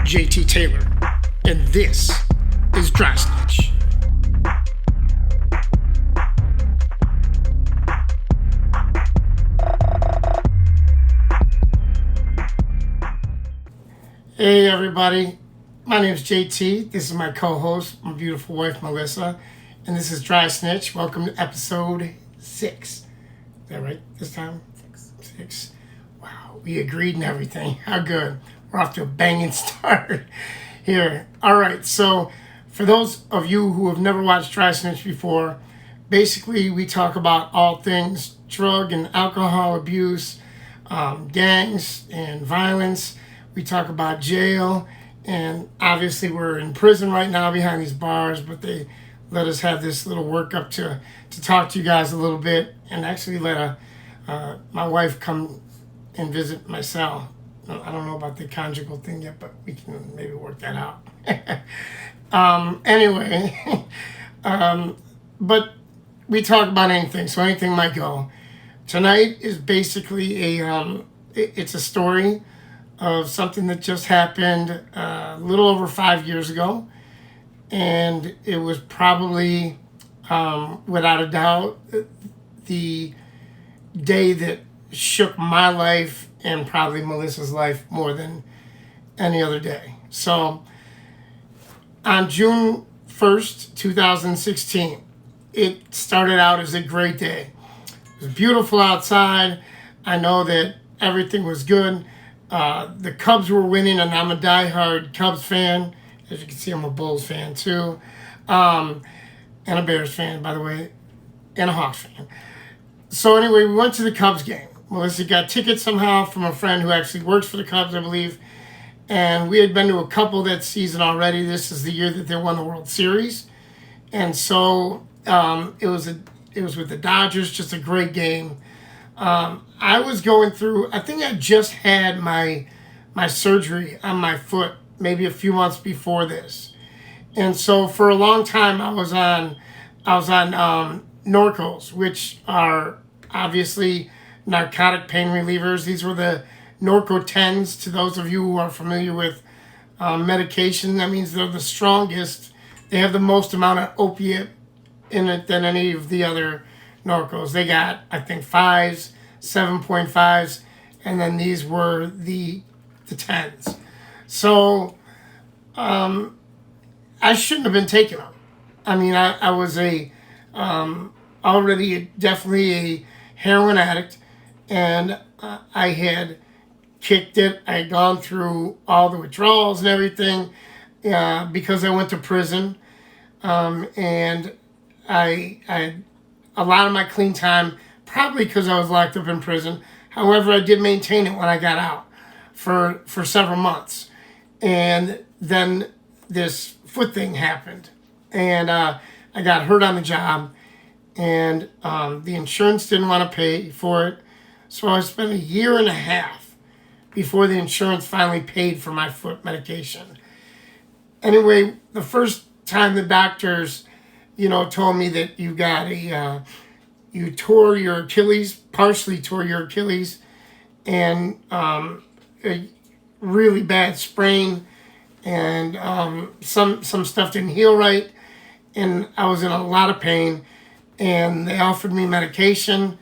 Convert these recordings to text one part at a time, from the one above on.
JT Taylor, and this is Dry Snitch. Hey everybody, my name is JT. This is my co-host, my beautiful wife Melissa, and this is Dry Snitch. Welcome to episode 6. Is that right this time? 6. Wow, we agreed and everything. How good. We're off to a banging start here. All right, so for those of you who have never watched Dry Snitch before, basically we talk about all things drug and alcohol abuse, gangs and violence. We talk about jail, and obviously we're in prison right now behind these bars, but they let us have this little workup to talk to you guys a little bit, and actually let my wife come and visit my cell. I don't know about the conjugal thing yet, but we can maybe work that out. Anyway, but we talk about anything, so anything might go. Tonight is basically it's a story of something that just happened a little over 5 years ago, and it was probably, without a doubt, the day that shook my life and probably Melissa's life more than any other day. So on June 1st, 2016, it started out as a great day. It was beautiful outside. I know that everything was good. The Cubs were winning, and I'm a diehard Cubs fan. As you can see, I'm a Bulls fan too. And a Bears fan, by the way, and a Hawks fan. So anyway, we went to the Cubs game. Melissa got tickets somehow from a friend who actually works for the Cubs, I believe. And we had been to a couple that season already. This is the year that they won the World Series. And so it was with the Dodgers, just a great game. I was going through, I think I just had my surgery on my foot maybe a few months before this. And so for a long time I was on Norcos, which are obviously narcotic pain relievers. These were the Norco 10s, to those of you who are familiar with medication. That means they're the strongest. They have the most amount of opiate in it than any of the other Norcos. They got, I think, 5s, 7.5s, and then these were the 10s. So I shouldn't have been taking them. I mean, I was already definitely a heroin addict, and I had kicked it. I had gone through all the withdrawals and everything because I went to prison, and I a lot of my clean time, probably because I was locked up in prison. However, I did maintain it when I got out for several months. And then this foot thing happened. And I got hurt on the job. And the insurance didn't want to pay for it. So I spent 1.5 years before the insurance finally paid for my foot medication. Anyway, the first time the doctors told me that you got you tore your Achilles, partially tore your Achilles, and a really bad sprain, and some stuff didn't heal right, and I was in a lot of pain, and they offered me medication,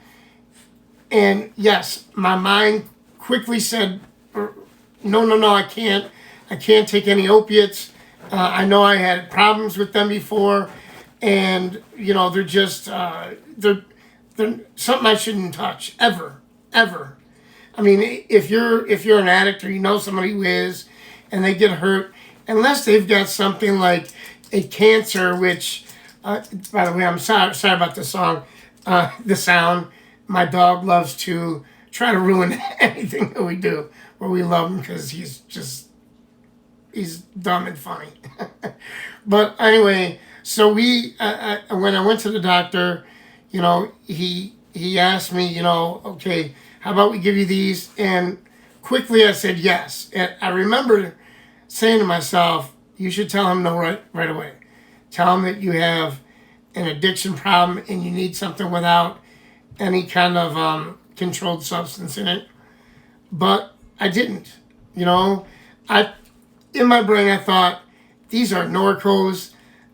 and yes, my mind quickly said, no, I can't take any opiates. I know I had problems with them before. And they're just they're something I shouldn't touch ever. I mean, if you're an addict or you know somebody who is, and they get hurt, unless they've got something like a cancer, which by the way, I'm sorry about the sound. My dog loves to try to ruin anything that we do, but we love him because he's dumb and funny. But anyway. So when I went to the doctor, he asked me, okay, how about we give you these? And quickly I said yes. And I remember saying to myself, you should tell him no right away. Tell him that you have an addiction problem and you need something without any kind of controlled substance in it. But I didn't, in my brain, I thought, these are Norcos.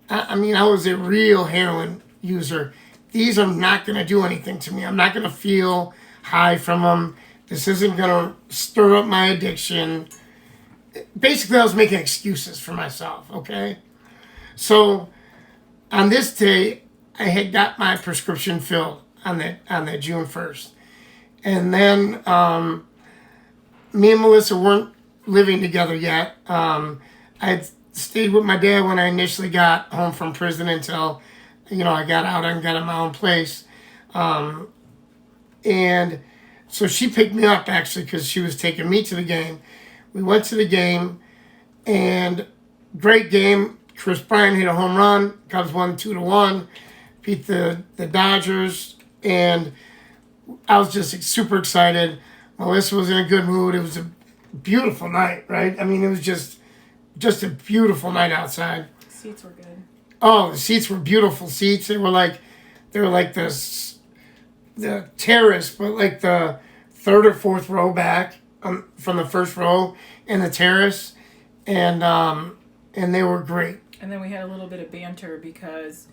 I mean, I was a real heroin user. These are not going to do anything to me. I'm not going to feel high from them. This isn't going to stir up my addiction. Basically, I was making excuses for myself, okay? So on this day, I had got my prescription filled on that June 1st. And then me and Melissa weren't living together yet. I had stayed with my dad when I initially got home from prison until, I got out and got in my own place. And so she picked me up, actually, because she was taking me to the game. We went to the game, and great game. Chris Bryant hit a home run. Cubs won 2-1. Beat the Dodgers, and I was just super excited. Melissa was in a good mood. It was a beautiful night, right? I mean, it was just a beautiful night outside. Seats were good. Oh, the seats were beautiful seats. They were like the terrace, but like the third or fourth row back from the first row in the terrace, and they were great. And then we had a little bit of banter because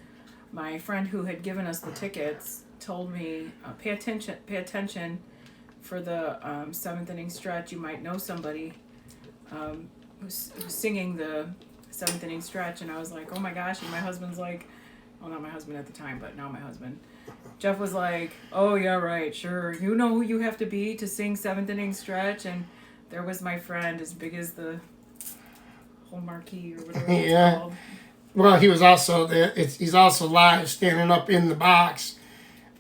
my friend who had given us the tickets told me, pay attention for the seventh inning stretch. You might know somebody who's singing the seventh inning stretch. And I was like, oh my gosh. And my husband's like, well, not my husband at the time, but now my husband. Jeff was like, oh yeah, right, sure. You know who you have to be to sing seventh inning stretch. And there was my friend, as big as the whole marquee or whatever it's called. Well, he was also he's also live, standing up in the box.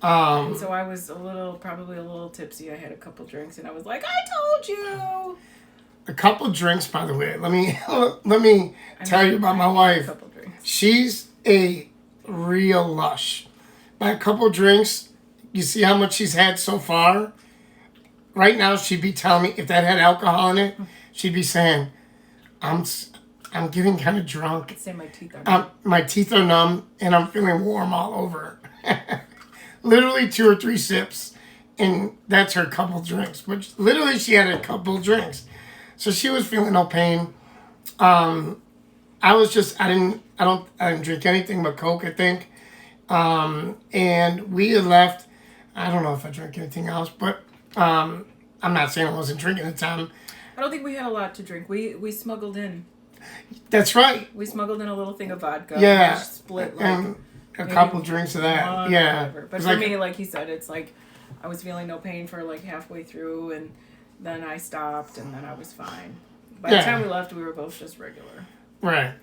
And so I was probably a little tipsy. I had a couple drinks, and I was like, "I told you." A couple drinks, by the way. Let me tell you about my wife. A couple drinks. She's a real lush. By a couple drinks, you see how much she's had so far. Right now, she'd be telling me if that had alcohol in it, she'd be saying, I'm getting kind of drunk. I'd say my teeth are numb. My teeth are numb, and I'm feeling warm all over. Literally 2 or 3 sips, and that's her couple drinks. But literally, she had a couple drinks, so she was feeling no pain. I didn't drink anything but Coke, I think. And we had left. I don't know if I drank anything else, but I'm not saying I wasn't drinking at the time. I don't think we had a lot to drink. We smuggled in. That's right. We smuggled in a little thing of vodka. Yeah. We split and a couple drinks of that. Yeah. Whatever. But for me, like he said, it's like I was feeling no pain for like halfway through, and then I stopped, and then I was fine. By the time we left, we were both just regular. Right.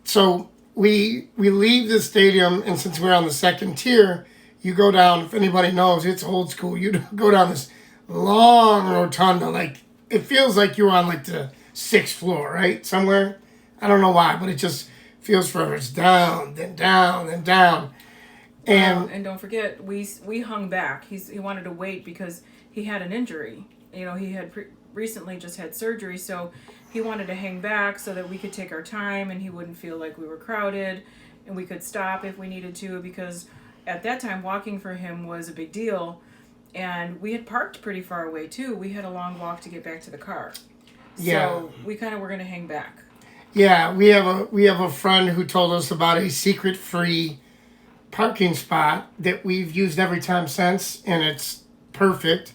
So we leave the stadium, and since we're on the second tier, you go down. If anybody knows, it's old school. You go down this long rotunda, like it feels like you're on like the 6th floor, right? Somewhere. I don't know why, but it just feels forever. It's down, then down, then down. And don't forget, we hung back. He wanted to wait because he had an injury. He had recently just had surgery, so he wanted to hang back so that we could take our time and he wouldn't feel like we were crowded, and we could stop if we needed to, because at that time walking for him was a big deal, and we had parked pretty far away too. We had a long walk to get back to the car. So we kind of were going to hang back. Yeah, we have a friend who told us about a secret free parking spot that we've used every time since, and it's perfect.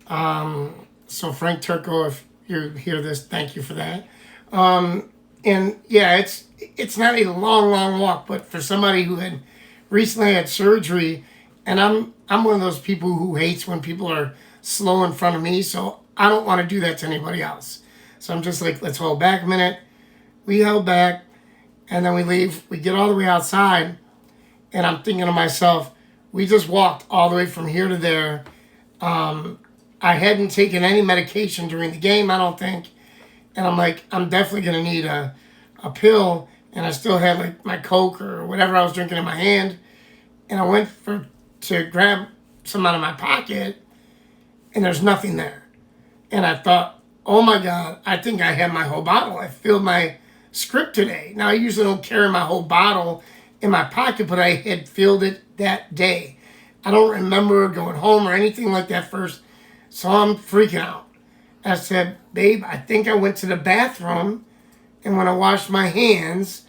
So Frank Turco, if you hear this, thank you for that. And yeah, it's not a long walk, but for somebody who had recently had surgery, and I'm one of those people who hates when people are slow in front of me, so I don't want to do that to anybody else. So I'm just like, let's hold back a minute. We held back, and then we leave. We get all the way outside, and I'm thinking to myself, we just walked all the way from here to there. I hadn't taken any medication during the game, I don't think. And I'm like, I'm definitely going to need a pill. And I still had like my Coke or whatever I was drinking in my hand. And I went to grab some out of my pocket, and there's nothing there. And I thought, oh my God, I think I had my whole bottle. I filled my script today. Now, I usually don't carry my whole bottle in my pocket, but I had filled it that day. I don't remember going home or anything like that first. So I'm freaking out. I said, babe, I think I went to the bathroom and when I washed my hands,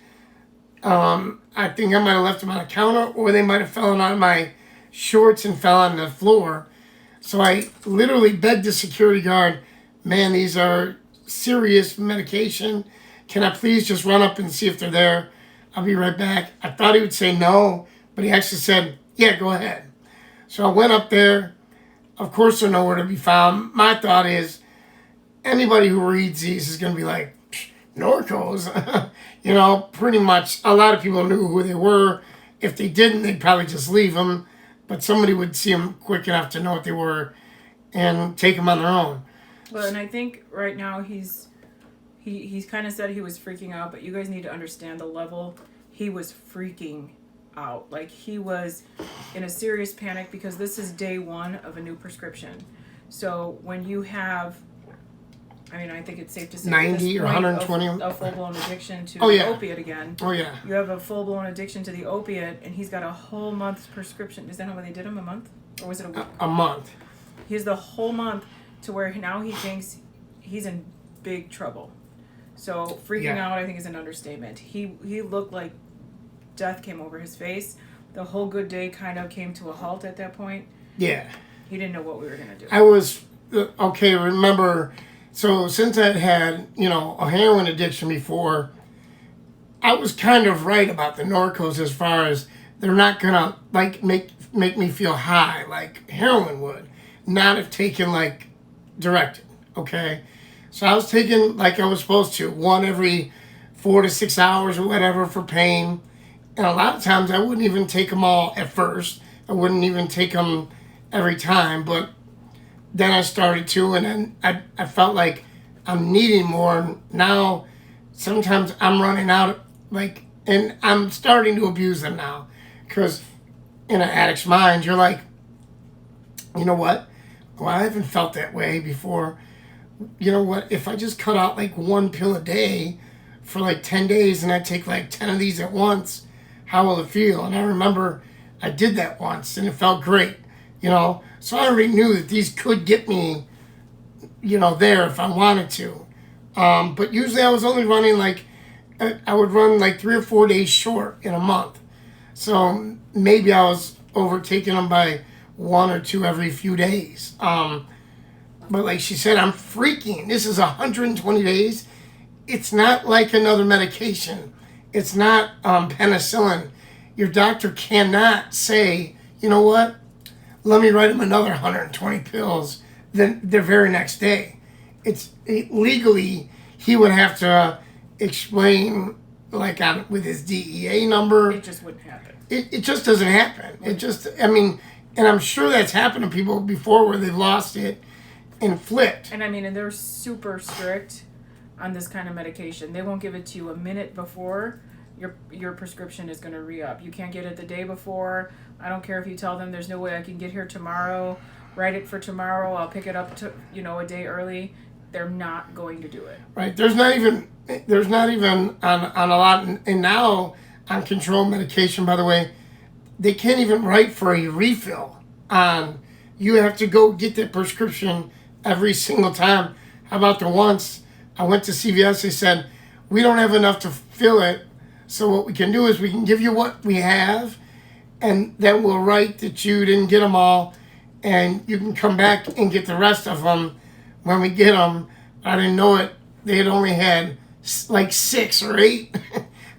I think I might have left them on the counter, or they might have fallen on my shorts and fell on the floor. So I literally begged the security guard, man, these are serious medication. Can I please just run up and see if they're there? I'll be right back. I thought he would say no, but he actually said, yeah, go ahead. So I went up there. Of course, they're nowhere to be found. My thought is, anybody who reads these is going to be like, Norcos. Pretty much a lot of people knew who they were. If they didn't, they'd probably just leave them. But somebody would see them quick enough to know what they were and take them on their own. Well, and I think right now he's kind of said he was freaking out, but you guys need to understand the level. He was freaking out. Like, he was in a serious panic because this is day one of a new prescription. So when you have, I think it's safe to say 90 or 120 a full-blown addiction to opiate again. Oh, yeah. You have a full-blown addiction to the opiate, and he's got a whole month's prescription. Is that how they did him, a month? Or was it a week? A month. He has the whole month to where now he thinks he's in big trouble. So freaking out, I think, is an understatement. He looked like death came over his face. The whole good day kind of came to a halt at that point. Yeah. He didn't know what we were going to do. I was, remember, so since I'd had, a heroin addiction before, I was kind of right about the Norcos as far as they're not going to, make me feel high like heroin would. Not if taken, directed, okay? So I was taking like I was supposed to, one every 4 to 6 hours or whatever for pain. And a lot of times I wouldn't even take them all at first. I wouldn't even take them every time. But then I started to, and then I felt like I'm needing more. Now, sometimes I'm running out, and I'm starting to abuse them now. Because in an addict's mind, you're like, you know what? Well, I haven't felt that way before. You know what? If I just cut out one pill a day for 10 days and I take 10 of these at once, how will it feel? And I remember I did that once and it felt great, So I already knew that these could get me, there if I wanted to. But usually I was only running I would run 3 or 4 days short in a month. So maybe I was overtaking them by 1 or 2 every few days. But like she said, I'm freaking. This is 120 days. It's not like another medication. It's not penicillin. Your doctor cannot say, you know what? Let me write him another 120 pills the very next day. Legally, he would have to explain with his DEA number. It just wouldn't happen. It just doesn't happen. It just, and I'm sure that's happened to people before where they've lost it and flipped. And and they're super strict on this kind of medication. They won't give it to you a minute before your prescription is going to re-up. You can't get it the day before. I don't care if you tell them there's no way I can get here tomorrow. Write it for tomorrow. I'll pick it up to a day early. They're not going to do it. Right. There's not even on a lot, and now on controlled medication, by the way, they can't even write for a refill on. You have to go get that prescription every single time. How about the once I went to CVS, they said, we don't have enough to fill it, so what we can do is we can give you what we have, and then we'll write that you didn't get them all, and you can come back and get the rest of them when we get them. I didn't know it. They had only had 6 or 8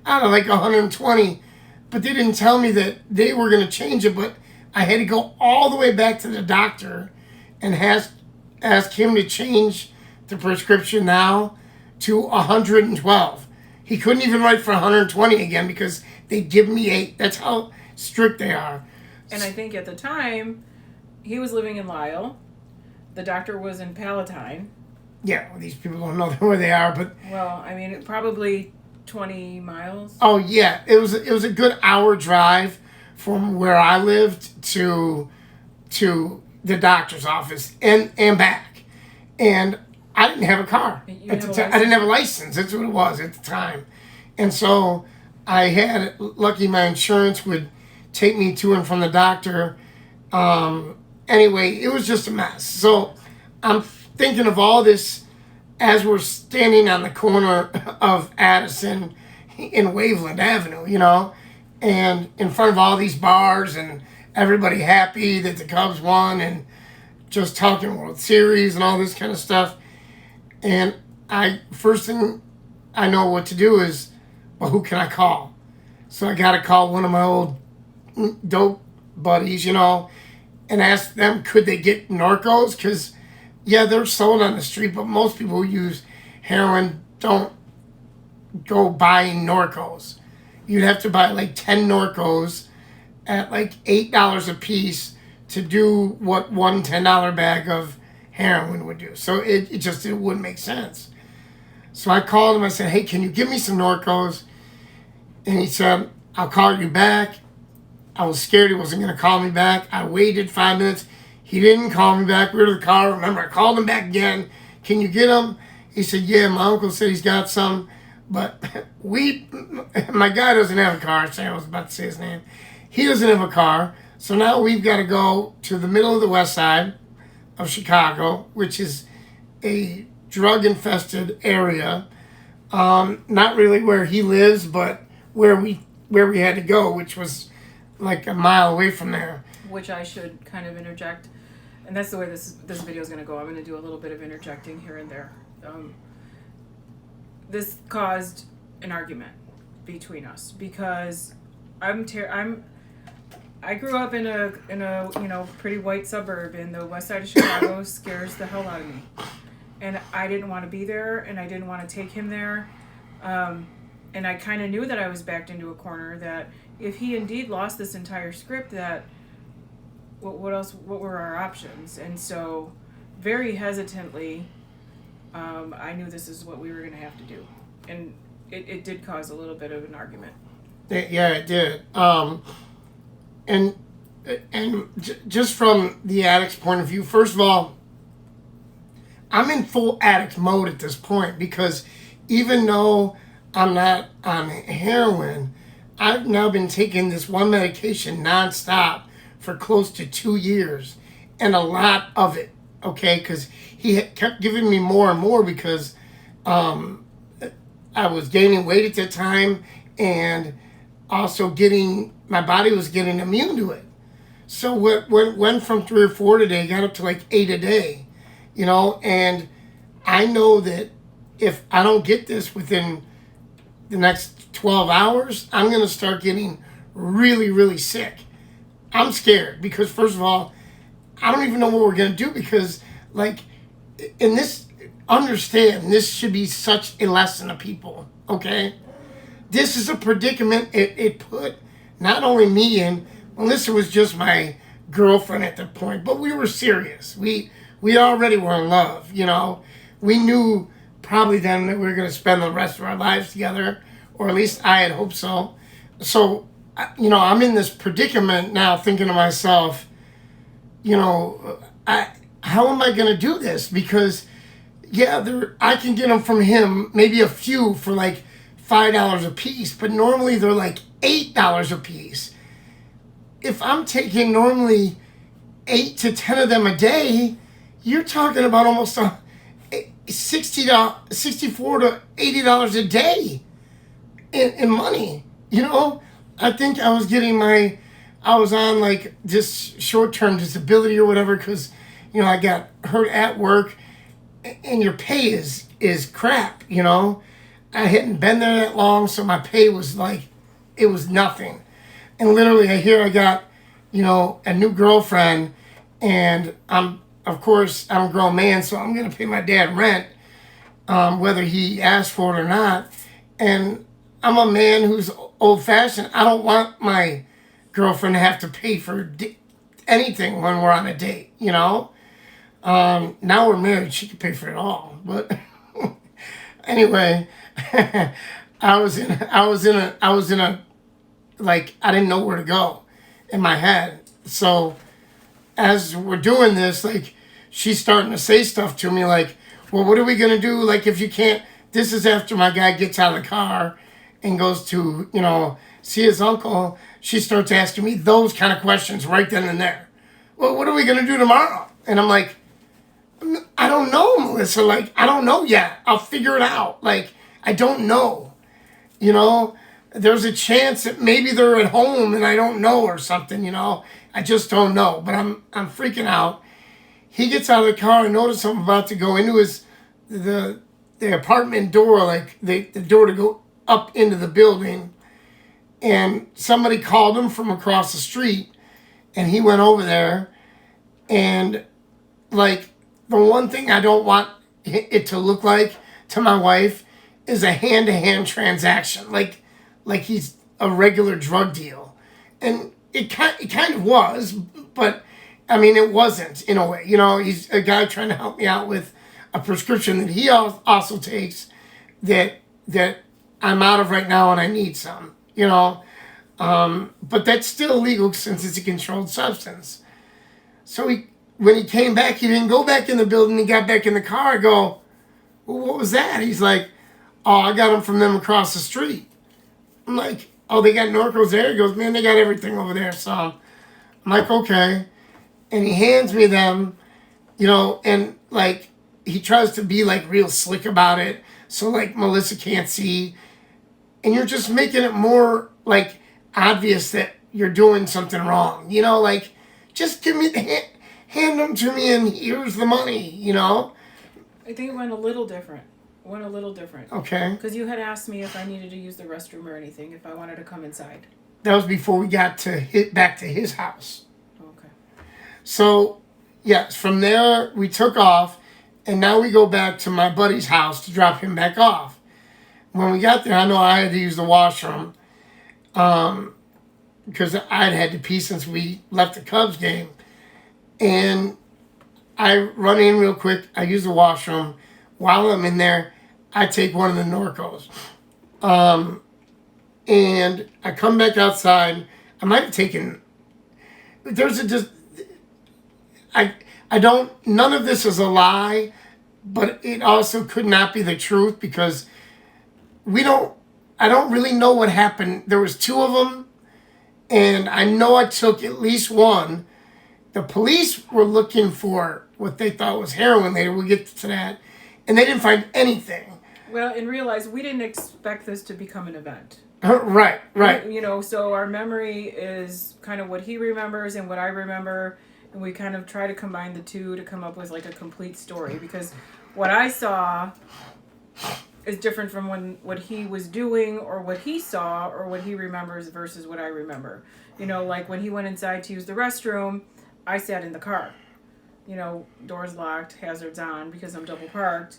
out of 120, but they didn't tell me that they were going to change it, but I had to go all the way back to the doctor and ask him to change the prescription now to 112. He couldn't even write for 120 again because they give me 8. That's how strict they are. And I think at the time, he was living in Lisle. The doctor was in Palatine. Yeah, well, these people don't know where they are, but... Well, probably 20 miles. Oh, yeah. It was a good hour drive from where I lived to the doctor's office and back. And I didn't have a car. I didn't have a license. That's what it was at the time. And so I had, lucky my insurance would take me to and from the doctor. Anyway, it was just a mess. So I'm thinking of all this as we're standing on the corner of Addison in Waveland Avenue, you know, and in front of all these bars and everybody happy that the Cubs won and just talking World Series and all this kind of stuff. And first thing I know what to do is, well, who can I call? So I got to call one of my old dope buddies, you know, and ask them, could they get Norcos? Because, yeah, they're sold on the street, but most people who use heroin don't go buying Norcos. You'd have to buy like 10 Norcos at like $8 a piece to do what one $10 bag of heroin would do. So it wouldn't make sense. So I called him. I said, hey, can you give me some Norcos? And he said, I'll call you back. I was scared he wasn't going to call me back. I waited 5 minutes. He didn't call me back. We were in the car. Remember, I called him back again. Can you get him? He said, yeah, my uncle said he's got some. But my guy doesn't have a car. So I was about to say his name. He doesn't have a car. So now we've got to go to the middle of the west side of Chicago, which is a drug-infested area. Not really where he lives, but where we had to go, which was like a mile away from there. Which I should kind of interject, and that's the way this video is going to go. I'm going to do a little bit of interjecting here and there. This caused an argument between us because I grew up in a pretty white suburb in the west side of Chicago. Scares the hell out of me, and I didn't want to be there, and I didn't want to take him there. And I kind of knew that I was backed into a corner, that if he indeed lost this entire script, that what were our options? And so very hesitantly, I knew this is what we were going to have to do. And it did cause a little bit of an argument. Yeah, it did. And just from the addict's point of view, first of all, I'm in full addict mode at this point because even though I'm not on heroin, I've now been taking this one medication nonstop for close to 2 years, and a lot of it, okay? Because he kept giving me more and more because I was gaining weight at that time, and also my body was getting immune to it. So went from 3 or 4 today, got up to like 8 a day, you know? And I know that if I don't get this within the next 12 hours, I'm going to start getting really, really sick. I'm scared because, first of all, I don't even know what we're going to do because, like, in this, understand, this should be such a lesson to people, okay? This is a predicament it put not only me in. Melissa was just my girlfriend at that point, but we were serious. We already were in love, you know? We knew probably then that we were going to spend the rest of our lives together, or at least I had hoped so. So, you know, I'm in this predicament now thinking to myself, you know, how am I going to do this? Because, yeah, I can get them from him, maybe a few for like $5 a piece, but normally they're like $8 a piece. If I'm taking normally 8 to 10 of them a day, you're talking about almost $64 to $80 a day in money. You know, I think I was on like just short-term disability or whatever because, you know, I got hurt at work, and your pay is crap, you know. I hadn't been there that long, so my pay was like, it was nothing. And literally I got, you know, a new girlfriend, and of course, I'm a grown man, so I'm going to pay my dad rent, whether he asked for it or not. And I'm a man who's old-fashioned. I don't want my girlfriend to have to pay for anything when we're on a date, you know? Now we're married, she can pay for it all. But anyway, I was in a, like, I didn't know where to go in my head. So as we're doing this, like, she's starting to say stuff to me like, well, what are we going to do? Like, if you can't, this is after my guy gets out of the car and goes to, you know, see his uncle. She starts asking me those kind of questions right then and there. Well, what are we going to do tomorrow? And I'm like, I don't know, Melissa. Like, I don't know yet. I'll figure it out. Like, I don't know. You know, there's a chance that maybe they're at home and I don't know or something, you know. I just don't know. But I'm freaking out. He gets out of the car and notices I'm about to go into the apartment door, like the door to go up into the building. And somebody called him from across the street, and he went over there. And like, the one thing I don't want it to look like to my wife is a hand-to-hand transaction, like he's a regular drug deal, and it kind of was, but I mean it wasn't in a way. You know, he's a guy trying to help me out with a prescription that he also takes that I'm out of right now and I need some. You know, but that's still illegal since it's a controlled substance. So when he came back, he didn't go back in the building. He got back in the car. I go, well, what was that? He's like, oh, I got them from them across the street. I'm like, oh, they got Norcos there? He goes, man, they got everything over there. So I'm like, okay. And he hands me them, you know, and like he tries to be like real slick about it. So like Melissa can't see. And you're just making it more like obvious that you're doing something wrong. You know, like just give me hand them to me and here's the money, you know? I think it went a little different. Okay. Because you had asked me if I needed to use the restroom or anything, if I wanted to come inside. That was before we got to back to his house. Okay. So, yes, from there we took off, and now we go back to my buddy's house to drop him back off. When we got there, I know I had to use the washroom because I'd had to pee since we left the Cubs game. And I run in real quick. I use the washroom. While I'm in there, I take one of the Norcos. And I come back outside. I might have taken... I don't... None of this is a lie, but it also could not be the truth because I don't really know what happened. There was two of them, and I know I took at least one. The police were looking for what they thought was heroin later. We'll get to that. And they didn't find anything. Well, and realize we didn't expect this to become an event. Right. You know, so our memory is kind of what he remembers and what I remember. And we kind of try to combine the two to come up with like a complete story. Because what I saw is different from what he was doing or what he saw or what he remembers versus what I remember. You know, like when he went inside to use the restroom, I sat in the car. You know, doors locked, hazards on because I'm double parked.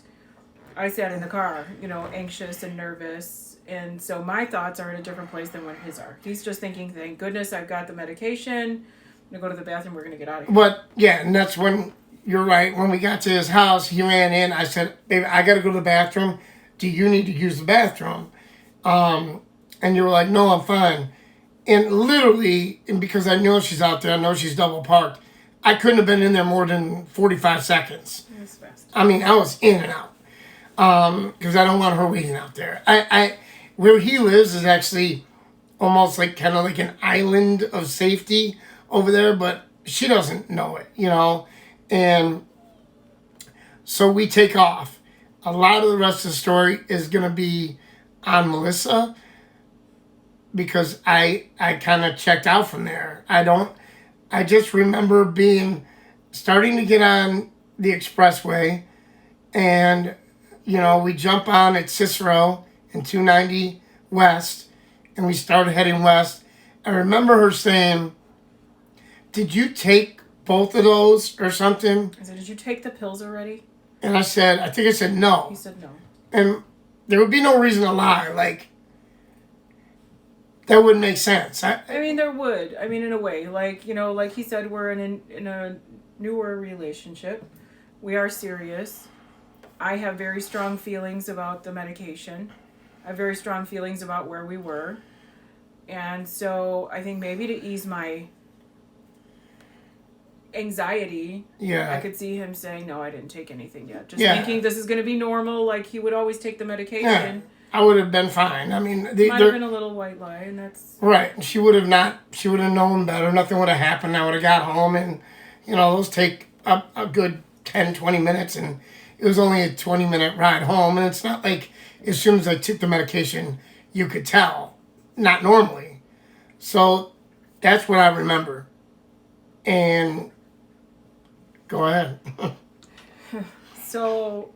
I sat in the car, you know, anxious and nervous. And so my thoughts are in a different place than what his are. He's just thinking, thank goodness I've got the medication. I'm going to go to the bathroom. We're going to get out of here. But, yeah, and that's when, you're right, when we got to his house, he ran in. I said, baby, I got to go to the bathroom. Do you need to use the bathroom? And you were like, no, I'm fine. And literally, and because I know she's out there, I know she's double parked, I couldn't have been in there more than 45 seconds. It was fast. I mean, I was in and out. Because I don't want her waiting out there. Where he lives is actually almost like kind of like an island of safety over there, but she doesn't know it, you know? And so we take off. A lot of the rest of the story is going to be on Melissa because I kind of checked out from there. I just remember starting to get on the expressway and, you know, we jump on at Cicero in 290 West and we started heading west. I remember her saying, did you take both of those or something? I said, did you take the pills already? And I think I said no. He said no. And there would be no reason to lie. Like, that wouldn't make sense. I mean, there would. I mean, in a way. Like, you know, like he said, we're in a newer relationship. We are serious. I have very strong feelings about the medication. I have very strong feelings about where we were. And so I think maybe to ease my anxiety, yeah, I could see him saying, no, I didn't take anything yet. Just thinking this is going to be normal, like he would always take the medication. Yeah, I would have been fine. I mean, might have been a little white lie, and that's... Right. She would have known better. Nothing would have happened. I would have got home, and, you know, those take a good 10, 20 minutes, and it was only a 20-minute ride home. And it's not like as soon as I took the medication, you could tell. Not normally. So that's what I remember. And go ahead. So,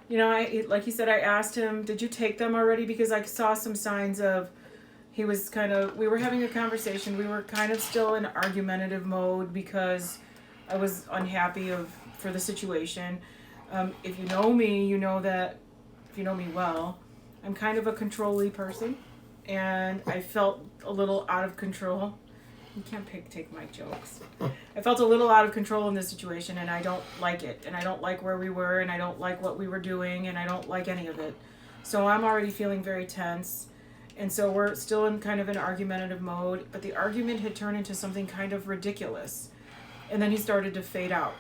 like you said, I asked him, did you take them already? Because I saw some signs of, we were having a conversation. We were kind of still in argumentative mode because I was unhappy for the situation. If you know me, you know that, if you know me well, I'm kind of a control-y person. And I felt a little out of control. You can't take my jokes. I felt a little out of control in this situation, and I don't like it. And I don't like where we were, and I don't like what we were doing, and I don't like any of it. So I'm already feeling very tense. And so we're still in kind of an argumentative mode, but the argument had turned into something kind of ridiculous. And then he started to fade out.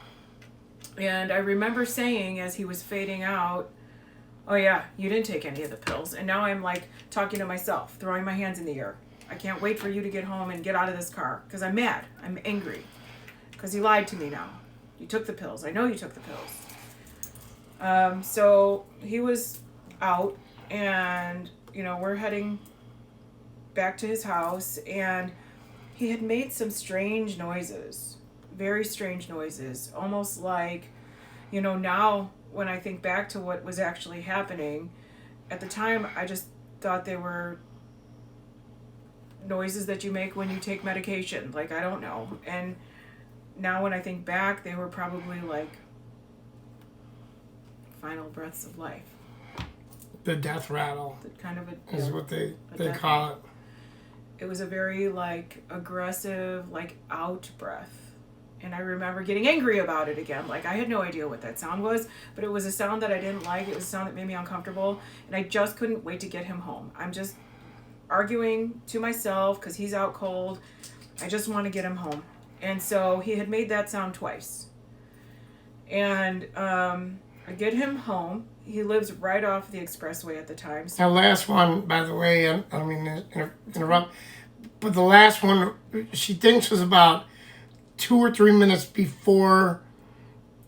And I remember saying as he was fading out, oh yeah, you didn't take any of the pills. And now I'm like talking to myself, throwing my hands in the air. I can't wait for you to get home and get out of this car because I'm mad. I'm angry because he lied to me now. You took the pills. I know you took the pills. So he was out, and we're heading back to his house, and he had made some strange noises, very strange noises, almost like, now when I think back to what was actually happening, at the time I just thought they were noises that you make when you take medication. Like, I don't know. And now when I think back, they were probably like final breaths of life. The death rattle. Kind of is what they call it. It was a very like aggressive, like out breath. And I remember getting angry about it again. Like, I had no idea what that sound was, but it was a sound that I didn't like. It was a sound that made me uncomfortable. And I just couldn't wait to get him home. I'm just arguing to myself because he's out cold. I just want to get him home. And so he had made that sound twice. And I get him home. He lives right off the expressway at the time. So the last one, by the way, I don't mean to interrupt, but the last one she thinks was about 2 or 3 minutes before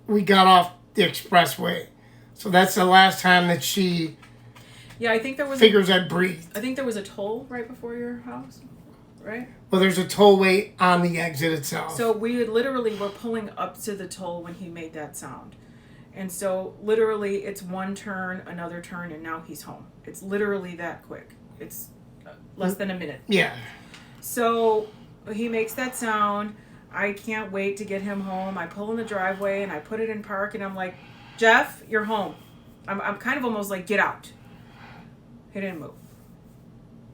we got off the expressway. So that's the last time that she I think there was figures I breathed. I think there was a toll right before your house, right? Well, there's a tollway on the exit itself. So we literally were pulling up to the toll when he made that sound. And so literally it's one turn, another turn, and now he's home. It's literally that quick. It's less than a minute. Yeah. So he makes that sound. I can't wait to get him home. I pull in the driveway and I put it in park, and I'm like, Jeff, you're home. I'm kind of almost like, get out. He didn't move.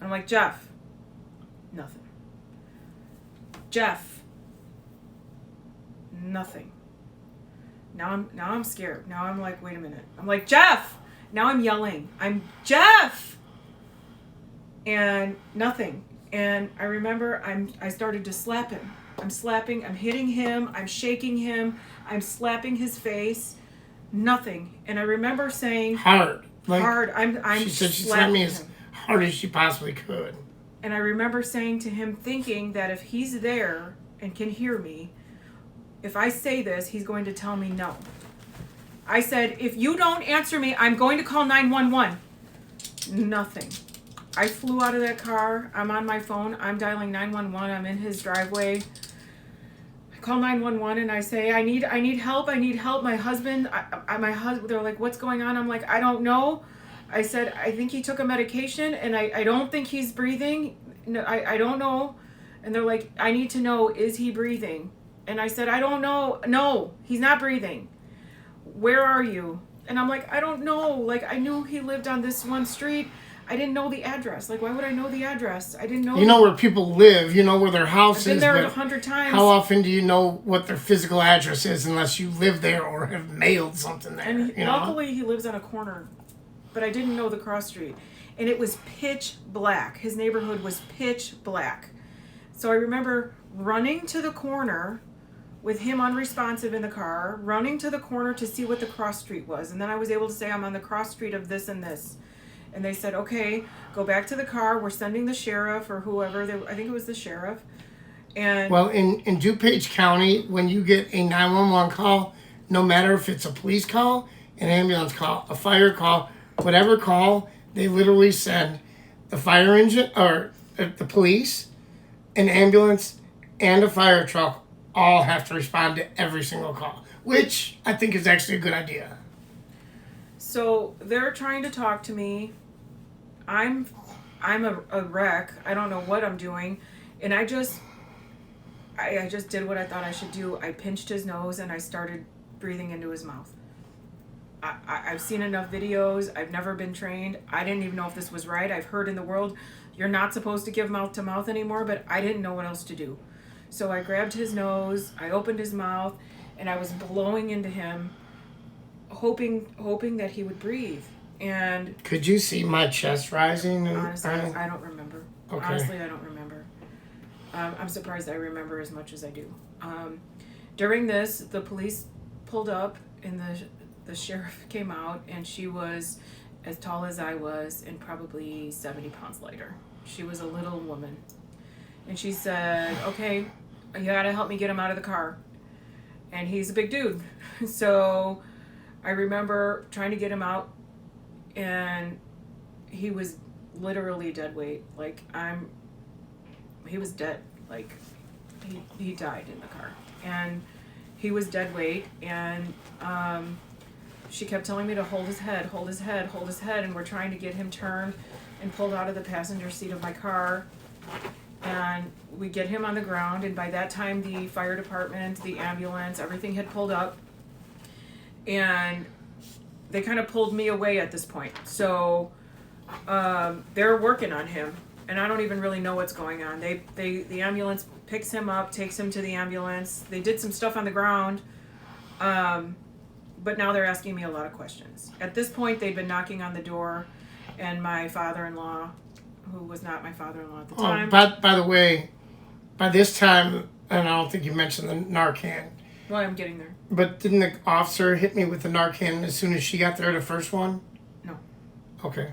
I'm like, Jeff. Nothing. Jeff. Nothing. Now I'm scared. Now I'm like, wait a minute. I'm like, Jeff. Now I'm yelling. I'm Jeff. And nothing. And I remember I started to slap him. I'm slapping. I'm hitting him. I'm shaking him. I'm slapping his face. Nothing. And I remember saying hard. Like, hard. I'm she said she slapped me as hard as she possibly could. And I remember saying to him, thinking that if he's there and can hear me, if I say this, he's going to tell me no. I said, if you don't answer me, I'm going to call 911. Nothing. I flew out of that car. I'm on my phone. I'm dialing 911. I'm in his driveway. I call 911 and I say, I need help. I need help. My husband, they're like, what's going on? I'm like, I don't know. I said, I think he took a medication and I don't think he's breathing. No, I don't know. And they're like, I need to know, is he breathing? And I said, I don't know. No, he's not breathing. Where are you? And I'm like, I don't know. Like, I knew he lived on this one street. I didn't know the address. Like, why would I know the address? I didn't know. You know where people live. You know where their house is. I've been there 100 times. How often do you know what their physical address is unless you live there or have mailed something there? And luckily he lives on a corner. But I didn't know the cross street. And it was pitch black. His neighborhood was pitch black. So I remember running to the corner with him unresponsive in the car, running to the corner to see what the cross street was. And then I was able to say, I'm on the cross street of this and this. And they said, okay, go back to the car. We're sending the sheriff or whoever. I think it was the sheriff. And well, in DuPage County, when you get a 911 call, no matter if it's a police call, an ambulance call, a fire call, whatever call, they literally send the fire engine or the police, an ambulance, and a fire truck all have to respond to every single call, which I think is actually a good idea. So they're trying to talk to me. I'm a wreck. I don't know what I'm doing, and I just did what I thought I should do. I pinched his nose and I started breathing into his mouth. I've seen enough videos. I've never been trained. I didn't even know if this was right. I've heard in the world you're not supposed to give mouth to mouth anymore, but I didn't know what else to do. So I grabbed his nose, I opened his mouth, and I was blowing into him, hoping that he would breathe. And could you see my chest rising? Honestly, I don't remember. Okay. Honestly, I don't remember. I'm surprised I remember as much as I do. During this, the police pulled up, and the sheriff came out, and she was as tall as I was and probably 70 pounds lighter. She was a little woman. And she said, okay, you gotta help me get him out of the car. And he's a big dude. So I remember trying to get him out, and he was literally dead weight. Like, he was dead. Like, he died in the car. And he was dead weight, and she kept telling me to hold his head, hold his head, hold his head, and we're trying to get him turned and pulled out of the passenger seat of my car. And we get him on the ground, and by that time the fire department, the ambulance, everything had pulled up, and they kind of pulled me away at this point. So they're working on him, and I don't even really know what's going on. The ambulance picks him up, takes him to the ambulance. They did some stuff on the ground, but now they're asking me a lot of questions. At this point, they'd been knocking on the door, and my father-in-law, who was not my father-in-law at the time. By the way, by this time, and I don't think you mentioned the Narcan. Well, I'm getting there. But didn't the officer hit me with the Narcan as soon as she got there, the first one? No. Okay.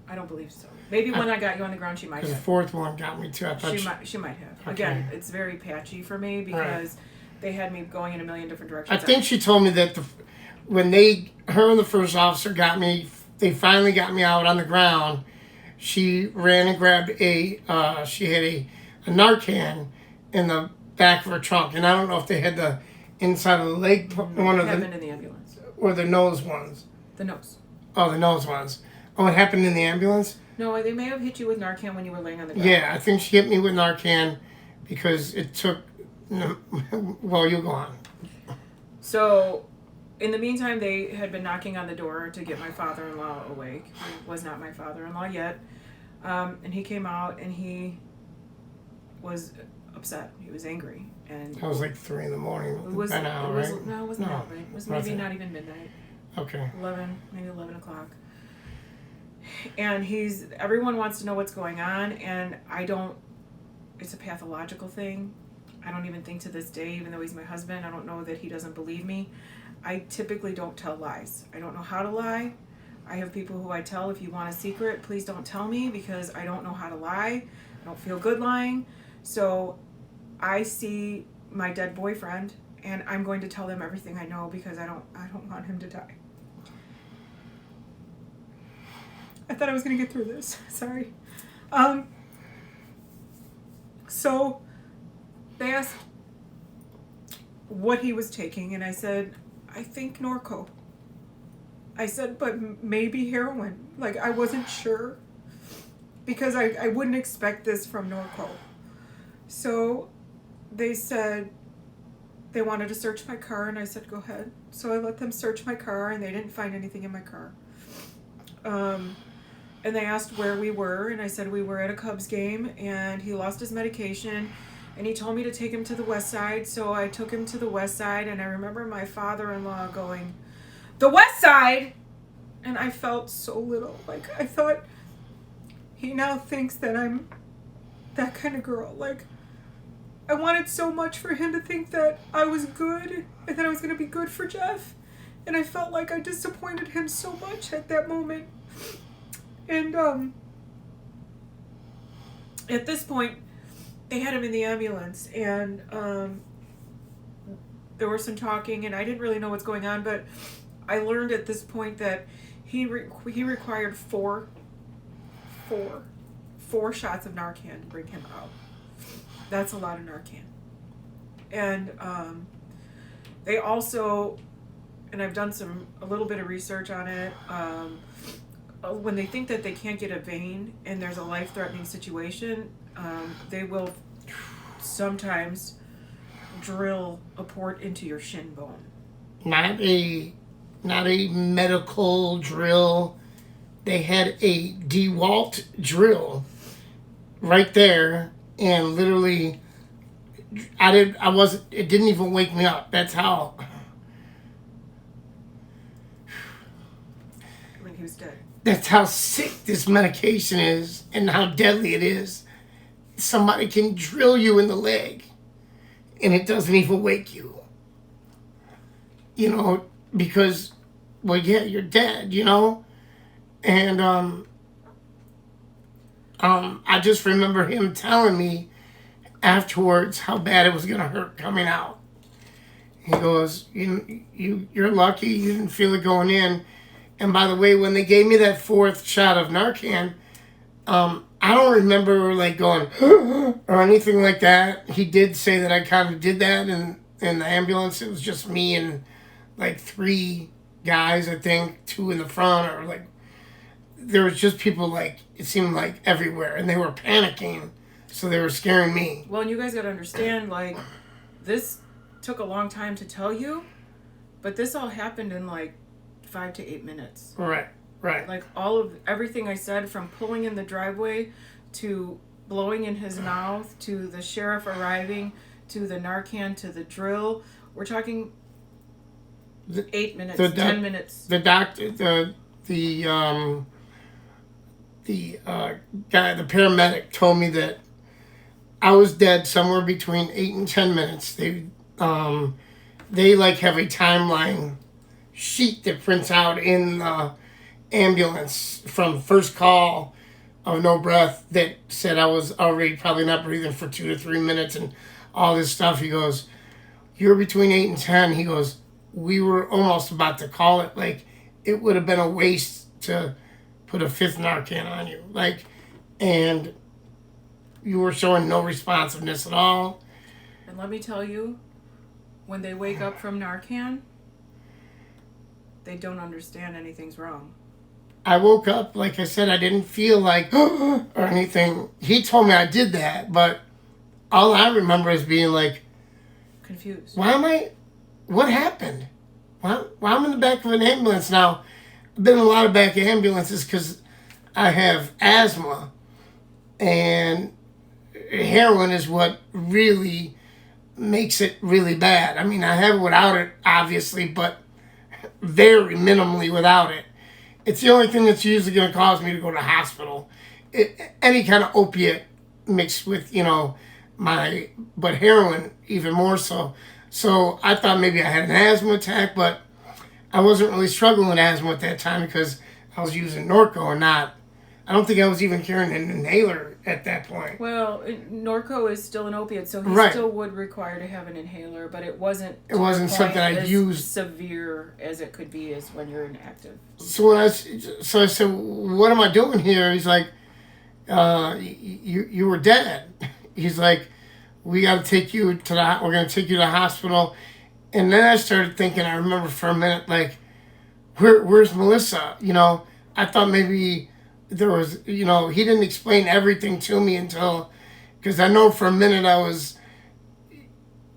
I don't believe so. Maybe when I got you on the ground, she might have. The fourth one got me too. I thought She might have. Okay. Again, it's very patchy for me because they had me going in a million different directions. I think she told me that when her and the first officer got me, they finally got me out on the ground. She ran and grabbed she had a Narcan in the back of her trunk, and I don't know if they had the inside of the leg one of happened in the ambulance. Or the nose ones. The nose. Oh, the nose ones. Oh, it happened in the ambulance? No, they may have hit you with Narcan when you were laying on the ground. Yeah, I think she hit me with Narcan because it took. Well, you go on. So, in the meantime, they had been knocking on the door to get my father-in-law awake. He was not my father-in-law yet. And he came out, and he was upset. He was angry. And that was like 3 a.m. It was, an hour, right? No, it wasn't that right. It was maybe not even midnight. Okay. 11 o'clock. And everyone wants to know what's going on, and it's a pathological thing. I don't even think to this day, even though he's my husband, I don't know that he doesn't believe me. I typically don't tell lies. I don't know how to lie. I have people who I tell, if you want a secret, please don't tell me, because I don't know how to lie. I don't feel good lying. So I see my dead boyfriend, and I'm going to tell them everything I know, because I don't want him to die. I thought I was going to get through this. Sorry. So they asked what he was taking, and I said, I think Norco. I said, but maybe heroin. Like, I wasn't sure, because I wouldn't expect this from Norco. So they said they wanted to search my car, and I said, go ahead. So I let them search my car, and they didn't find anything in my car. And they asked where we were, and I said we were at a Cubs game, and he lost his medication, and he told me to take him to the west side, so I took him to the west side, and I remember my father-in-law going, the west side? And I felt so little. Like, I thought, he now thinks that I'm that kind of girl. Like, I wanted so much for him to think that I was good, and that I was going to be good for Jeff, and I felt like I disappointed him so much at that moment. And at this point, they had him in the ambulance, and there was some talking, and I didn't really know what's going on, but I learned at this point that he required four shots of Narcan to bring him out. That's a lot of Narcan. And they also, and I've done a little bit of research on it, when they think that they can't get a vein and there's a life-threatening situation, they will sometimes drill a port into your shin bone. Not a medical drill. They had a DeWalt drill right there, and literally, it didn't even wake me up. That's how. When he was dead. That's how sick this medication is and how deadly it is. Somebody can drill you in the leg, and it doesn't even wake you. You know, because, well, yeah, you're dead, you know? And I just remember him telling me afterwards how bad it was going to hurt coming out. He goes, you're lucky you didn't feel it going in. And by the way, when they gave me that fourth shot of Narcan, I don't remember like going or anything like that. He did say that I kind of did that in the ambulance. It was just me and like 3 guys, I think, 2 in the front, or like there was just people, like, it seemed like everywhere, and they were panicking, so they were scaring me. Well, and you guys got to understand, like, this took a long time to tell you, but this all happened in like 5 to 8 minutes. Right. Like everything I said, from pulling in the driveway to blowing in his mouth to the sheriff arriving to the Narcan to the drill, we're talking 8 minutes, 10 minutes. The doctor, the guy, the paramedic told me that I was dead somewhere between 8 and 10 minutes. They like have a timeline sheet that prints out in the ambulance from first call of no breath that said I was already probably not breathing for 2 to 3 minutes and all this stuff. He goes, "You're between 8 and 10." He goes, "We were almost about to call it. Like, it would have been a waste to put a 5th Narcan on you. Like, and you were showing no responsiveness at all." And let me tell you, when they wake up from Narcan, they don't understand anything's wrong. I woke up, like I said, I didn't feel like or anything. He told me I did that, but all I remember is being like, confused. What happened? Why I'm in the back of an ambulance now? I've been in a lot of back of ambulances because I have asthma, and heroin is what really makes it really bad. I mean, I have it without it, obviously, but very minimally without it. It's the only thing that's usually going to cause me to go to the hospital. Any kind of opiate mixed with, but heroin even more so. So I thought maybe I had an asthma attack, but I wasn't really struggling with asthma at that time because I was using Norco and I don't think I was even carrying an inhaler at that point. Well, Norco is still an opiate, so he still would require to have an inhaler, but it wasn't something I used severe as it could be as when you're inactive. So I said, "What am I doing here?" He's like, you were dead." He's like, "We got to take you to we're going to take you to the hospital." And then I started thinking, I remember for a minute, like, where's Melissa? I thought maybe there was, he didn't explain everything to me until, because I know for a minute I was,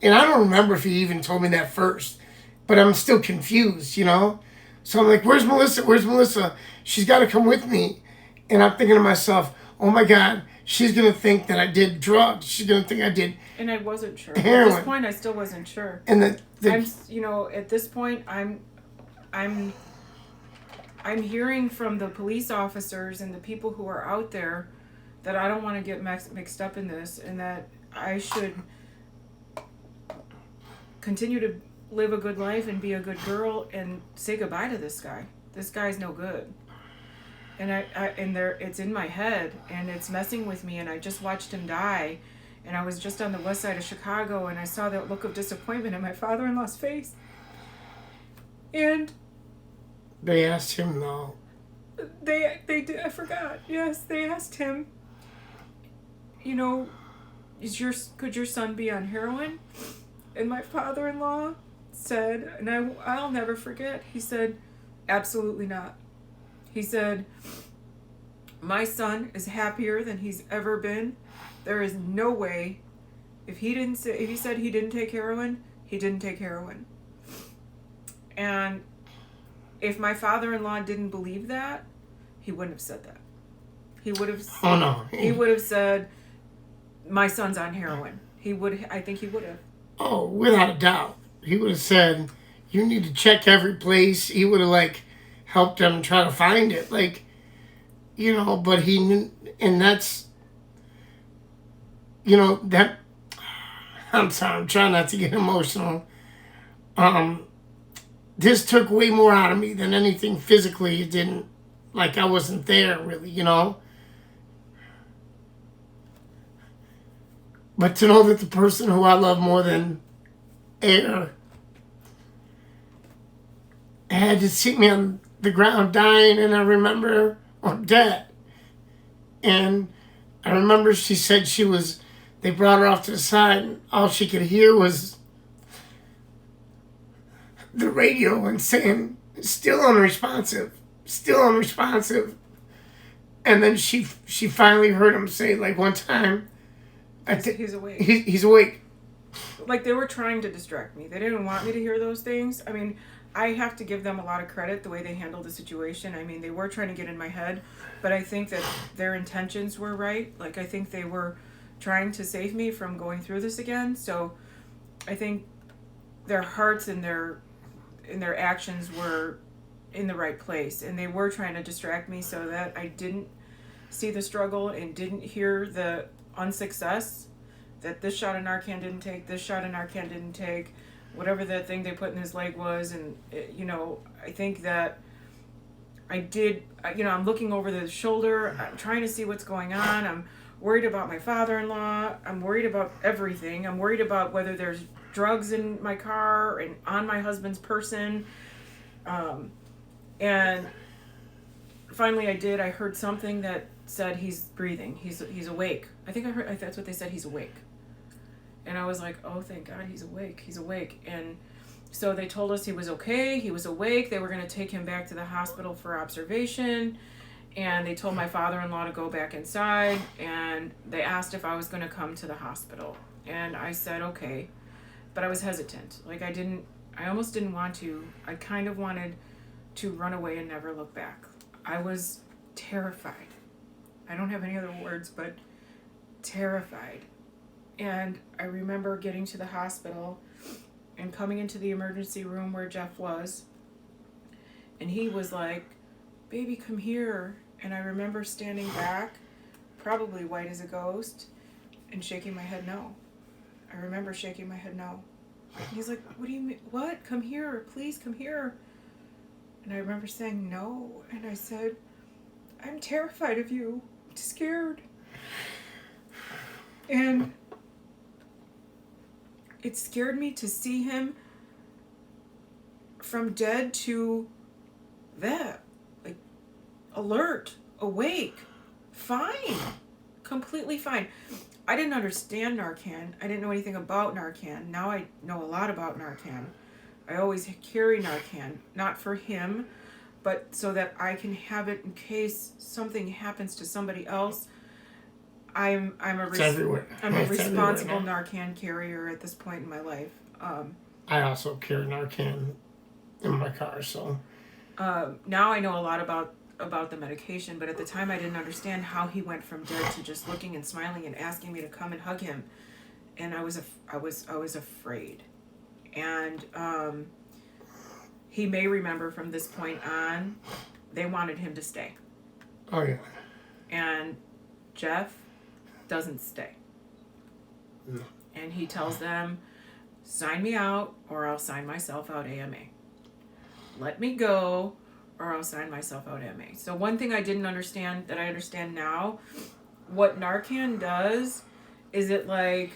and I don't remember if he even told me that first, but I'm still confused, So I'm like, where's Melissa? Where's Melissa? She's got to come with me. And I'm thinking to myself, oh my God, she's going to think that I did drugs. She's going to think I did. And I wasn't sure. Heroin. At this point, I still wasn't sure. And at this point, I'm hearing from the police officers and the people who are out there that I don't want to get mixed up in this, and that I should continue to live a good life and be a good girl and say goodbye to this guy. This guy's no good. And it's in my head and it's messing with me, and I just watched him die, And I was just on the west side of Chicago, and I saw that look of disappointment in my father-in-law's face. And They asked him though. they did, I forgot. Yes, they asked him, you know, could your son be on heroin? And my father-in-law said, and I'll never forget, he said, absolutely not. He said, my son is happier than he's ever been. There is no way, if he said he didn't take heroin, he didn't take heroin. And if my father-in-law didn't believe that, he wouldn't have said that. He would have. Oh no. He would have said, my son's on heroin. I think he would have. Oh, without a doubt. He would have said, you need to check every place. He would have, like, helped them try to find it. Like, you know, but he knew, and that's, you know, that, I'm sorry, I'm trying not to get emotional. This took way more out of me than anything physically. It didn't, like, I wasn't there, really, you know? But to know that the person who I love more than air had to see me on the ground dying, and I remember, or dead. And I remember she said they brought her off to the side, and all she could hear was the radio and saying, still unresponsive. And then she finally heard him say, like, one time, He's awake. He's awake. Like, they were trying to distract me. They didn't want me to hear those things. I mean, I have to give them a lot of credit the way they handled the situation. I mean, they were trying to get in my head, but I think that their intentions were right. Like, I think they were trying to save me from going through this again. So I think their hearts and their actions were in the right place, and they were trying to distract me so that I didn't see the struggle and didn't hear the unsuccess, that this shot of Narcan didn't take, whatever that thing they put in his leg was. And you know, I think that I'm looking over the shoulder, I'm trying to see what's going on, I'm worried about my father-in-law, I'm worried about everything, I'm worried about whether there's drugs in my car and on my husband's person. And finally I heard something that said he's breathing, he's awake. I think that's what they said, he's awake. And I was like, oh, thank God, he's awake. And so they told us he was okay, he was awake. They were going to take him back to the hospital for observation. And they told my father-in-law to go back inside. And they asked if I was going to come to the hospital. And I said, okay. But I was hesitant. Like, I almost didn't want to. I kind of wanted to run away and never look back. I was terrified. I don't have any other words, but terrified. And I remember getting to the hospital and coming into the emergency room where Jeff was. And he was like, baby, come here. And I remember standing back, probably white as a ghost, and shaking my head no. I remember shaking my head no. And he's like, what do you mean? What? Come here. Please come here. And I remember saying no. And I said, I'm terrified of you. I'm scared. And it scared me to see him from dead to that. Like, alert, awake, fine, completely fine. I didn't understand Narcan. I didn't know anything about Narcan. Now I know a lot about Narcan. I always carry Narcan, not for him, but so that I can have it in case something happens to somebody else. I'm a responsible Narcan carrier at this point in my life. I also carry Narcan in my car, so. Now I know a lot about the medication, but at the time I didn't understand how he went from dead to just looking and smiling and asking me to come and hug him, and I was afraid. And he may remember from this point on, they wanted him to stay. Oh yeah. And Jeff doesn't stay. No. And he tells them, sign me out or I'll sign myself out AMA. Let me go or I'll sign myself out AMA. So one thing I didn't understand that I understand now, what Narcan does is it like,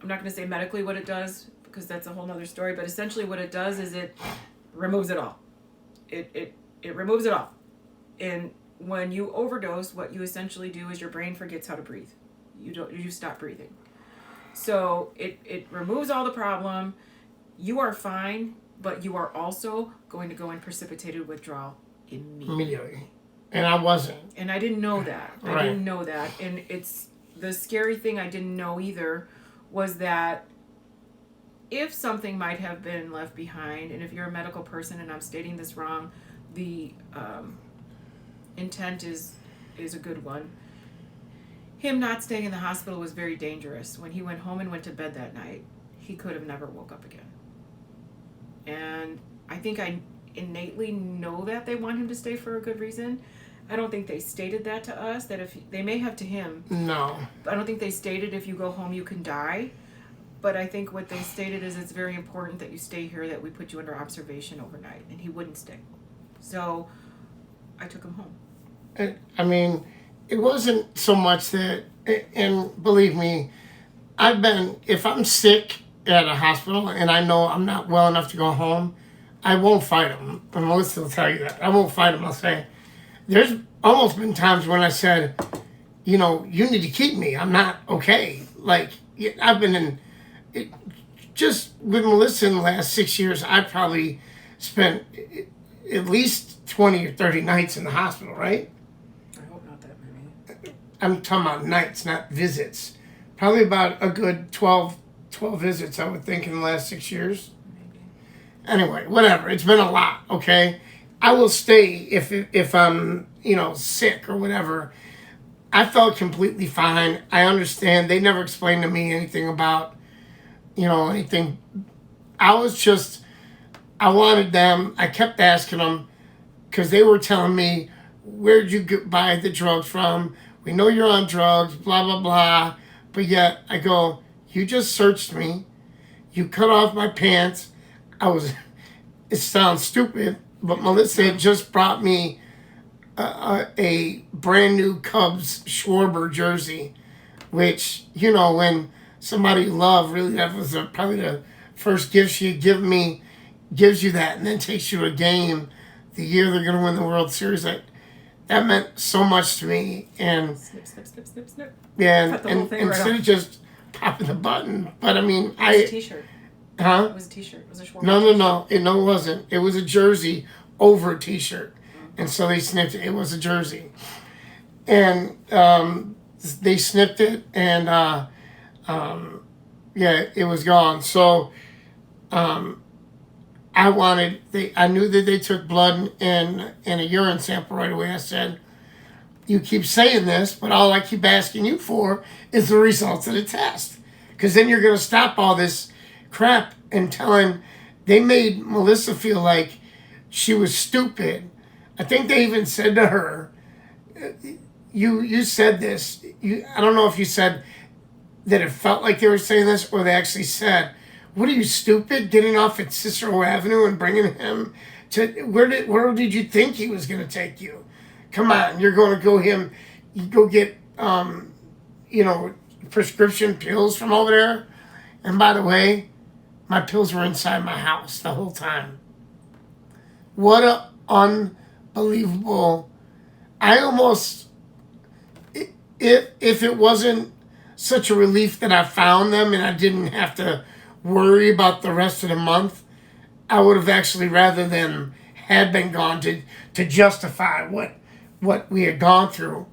I'm not going to say medically what it does because that's a whole nother story, but essentially what it does is it removes it all. It removes it all. And when you overdose, what you essentially do is your brain forgets how to breathe. You stop breathing. So it removes all the problem. You are fine, but you are also going to go in precipitated withdrawal immediately. And I wasn't. And I didn't know that. Right. I didn't know that. And it's the scary thing I didn't know either was that if something might have been left behind, and if you're a medical person and I'm stating this wrong, the intent is a good one. Him not staying in the hospital was very dangerous. When he went home and went to bed that night, he could have never woke up again. And I think I innately know that they want him to stay for a good reason. I don't think they stated that to us, that if they may have to him. No. I don't think they stated if you go home you can die. But I think what they stated is it's very important that you stay here, that we put you under observation overnight. And he wouldn't stay. So I took him home. I mean, it wasn't so much that, and believe me, if I'm sick at a hospital and I know I'm not well enough to go home, I won't fight them. And Melissa will tell you that. I won't fight them. I'll say, there's almost been times when I said, you need to keep me. I'm not okay. Like, I've been in, just with Melissa in the last 6 years, I probably spent at least 20 or 30 nights in the hospital, right? I hope not that many. I'm talking about nights, not visits. Probably about a good 12 visits, I would think, in the last 6 years. Maybe. Anyway, whatever. It's been a lot, okay? I will stay if I'm, sick or whatever. I felt completely fine. I understand. They never explained to me anything about, anything. I wanted them. I kept asking them because they were telling me, where'd you buy the drugs from? We know you're on drugs, blah, blah, blah. But yet I go, you just searched me. You cut off my pants. It sounds stupid, but Melissa had just brought me a brand new Cubs Schwarber jersey, which, when somebody you love, really, that was probably the first gift she'd gives you that, and then takes you to a game the year they're going to win the World Series. That meant so much to me. And snip. yeah, Cut the whole thing right instead off. of just popping the button, but I mean, It was a t-shirt. Huh? It was a t-shirt. It was a Schwarber No. It wasn't. It was a jersey over a t-shirt. And so they snipped it. It was a jersey. And they snipped it, and it was gone. So I knew that they took blood and a urine sample right away. I said, you keep saying this, but all I keep asking you for is the results of the test. Because then you're going to stop all this crap and telling. They made Melissa feel like she was stupid. I think they even said to her, you said this. I don't know if you said that it felt like they were saying this, or they actually said, what are you, stupid, getting off at Cicero Avenue and bringing him to, where did you think he was going to take you? Come on, you're going to go get, prescription pills from over there. And by the way, my pills were inside my house the whole time. What a unbelievable, if it wasn't such a relief that I found them and I didn't have to worry about the rest of the month, I would have actually, rather than had been gone, to justify what we had gone through.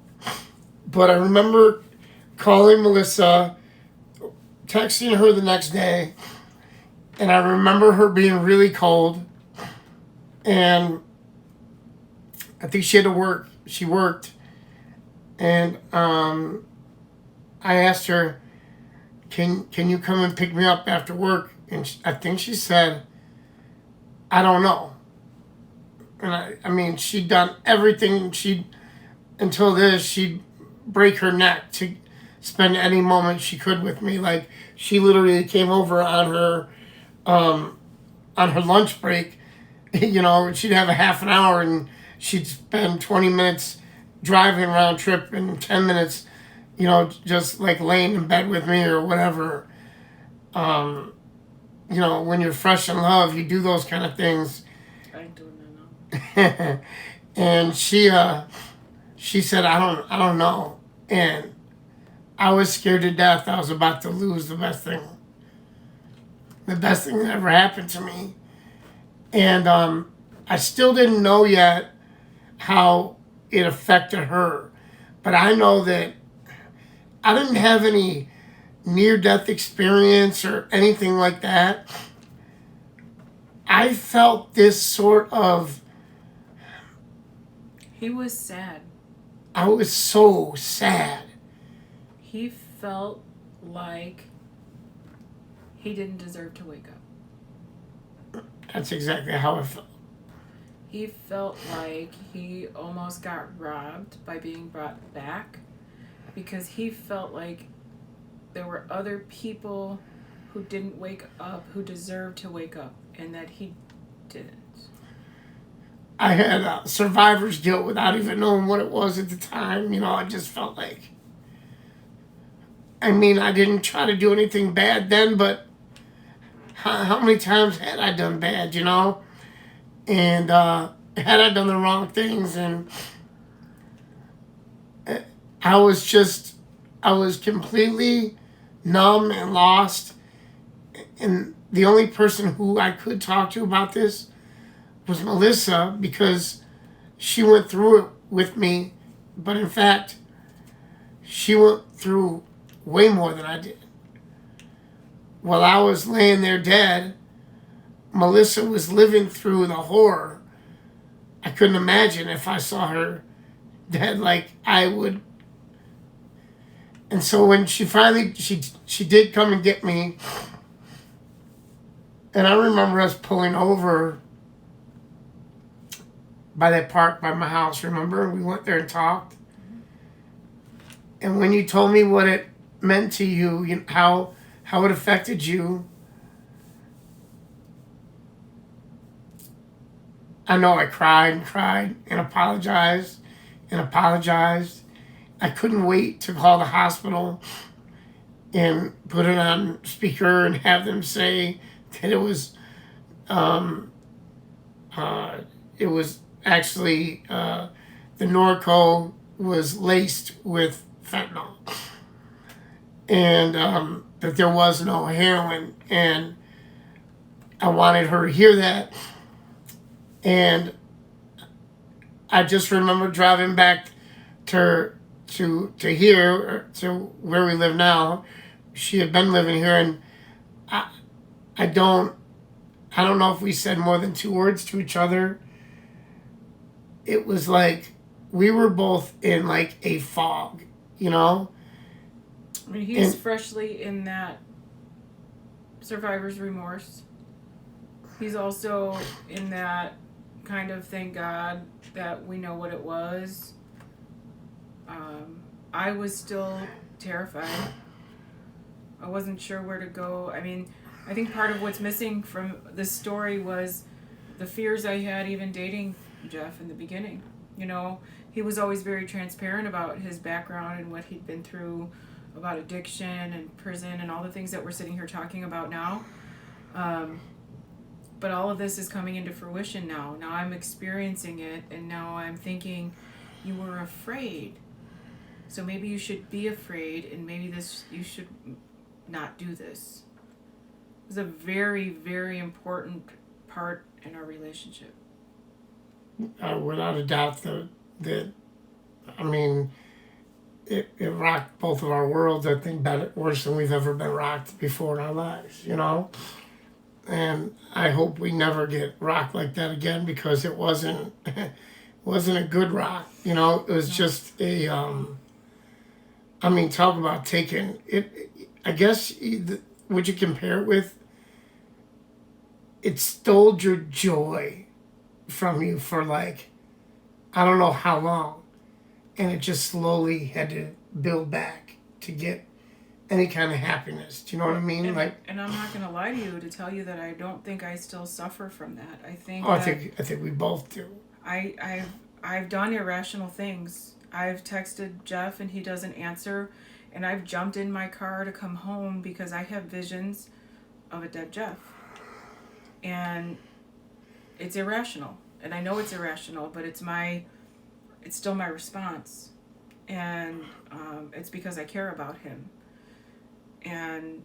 But I remember calling Melissa, texting her the next day, and I remember her being really cold, and I think she had to work. She worked, and I asked her, can you come and pick me up after work? And I think she said, I don't know. And I mean, she'd done everything. Until this, she'd break her neck to spend any moment she could with me. Like, she literally came over on her lunch break. She'd have a half an hour and she'd spend 20 minutes driving round trip and 10 minutes just like laying in bed with me or whatever. Um, when you're fresh in love, you do those kind of things. I do not know. And she said, I don't know. And I was scared to death. I was about to lose the best thing that ever happened to me. And I still didn't know yet how it affected her. But I know that I didn't have any near death experience or anything like that. I felt this sort of, He was sad. I was so sad. He felt like he didn't deserve to wake up. That's exactly how I felt. He felt like he almost got robbed by being brought back because he felt like there were other people who didn't wake up, who deserved to wake up, and that he didn't. I had survivor's guilt without even knowing what it was at the time. I just felt like, I mean, I didn't try to do anything bad then, but how many times had I done bad, And had I done the wrong things, and I was completely numb and lost. And the only person who I could talk to about this was Melissa, because she went through it with me. But in fact, she went through way more than I did. While I was laying there dead, Melissa was living through the horror. I couldn't imagine if I saw her dead like I would. And so when she finally, she did come and get me. And I remember us pulling over by that park by my house, remember? We went there and talked. And when you told me what it meant to you, how it affected you, I know I cried and cried and apologized and apologized. I couldn't wait to call the hospital and put it on speaker and have them say that it was actually the Norco was laced with fentanyl, and that there was no heroin. And I wanted her to hear that. And I just remember driving back to here, to where we live now. She had been living here, and I don't know if we said more than 2 words to each other. It was like we were both in like a fog, I mean, he's freshly in that survivor's remorse. He's also in that kind of thank God that we know what it was. I was still terrified. I wasn't sure where to go. I mean, I think part of what's missing from this story was the fears I had even dating Jeff in the beginning. He was always very transparent about his background and what he'd been through, about addiction and prison and all the things that we're sitting here talking about now. But all of this is coming into fruition now. Now I'm experiencing it, and now I'm thinking, you were afraid. So maybe you should be afraid, and maybe you should not do this. It was a very, very important part in our relationship. Without a doubt, that I mean, it rocked both of our worlds. I think better, worse than we've ever been rocked before in our lives. And I hope we never get rocked like that again, because it wasn't a good rock. It was just a. I mean, talk about taking it. I guess would you compare it with? It stole your joy from you for like, I don't know how long, and it just slowly had to build back to get any kind of happiness. Do you know what I mean? And I'm not gonna lie to you to tell you that I don't think I still suffer from that. I think. I think we both do. I've done irrational things. I've texted Jeff and he doesn't answer, and I've jumped in my car to come home because I have visions of a dead Jeff. And it's irrational. And I know it's irrational, but it's still my response. And it's because I care about him. And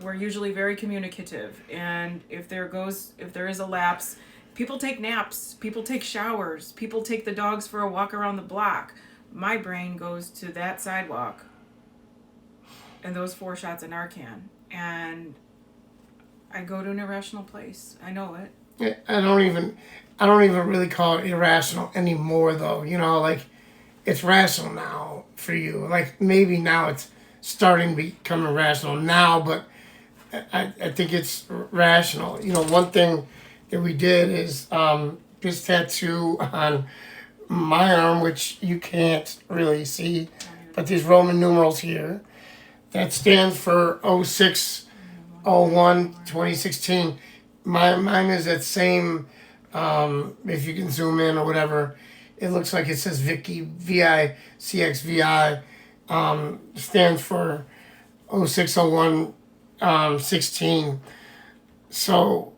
we're usually very communicative. And if there is a lapse, people take naps, people take showers, people take the dogs for a walk around the block. My brain goes to that sidewalk and those 4 shots of Narcan. And I go to an irrational place. I know it. Yeah, I don't even really call it irrational anymore, though. You know, like, it's rational now for you. Like, maybe now it's starting to become irrational now, but I think it's rational. You know, one thing that we did is this tattoo on my arm, which you can't really see, but these Roman numerals here, that stands for 06/01/2016. Mine is that same, if you can zoom in or whatever, it looks like it says Vicky, VICXVI, stands for 06/01/16. So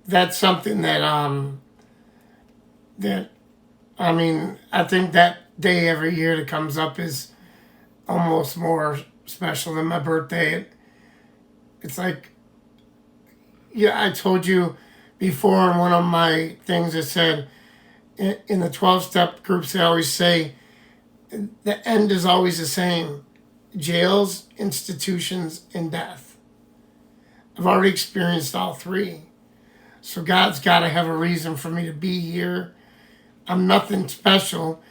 that's something that, I mean, I think that day every year that comes up is almost more special than my birthday. It's like, yeah, I told you before in one of my things that said in the 12-step groups, they always say the end is always the same: jails, institutions, and death. I've already experienced all 3. So God's got to have a reason for me to be here. I'm nothing special,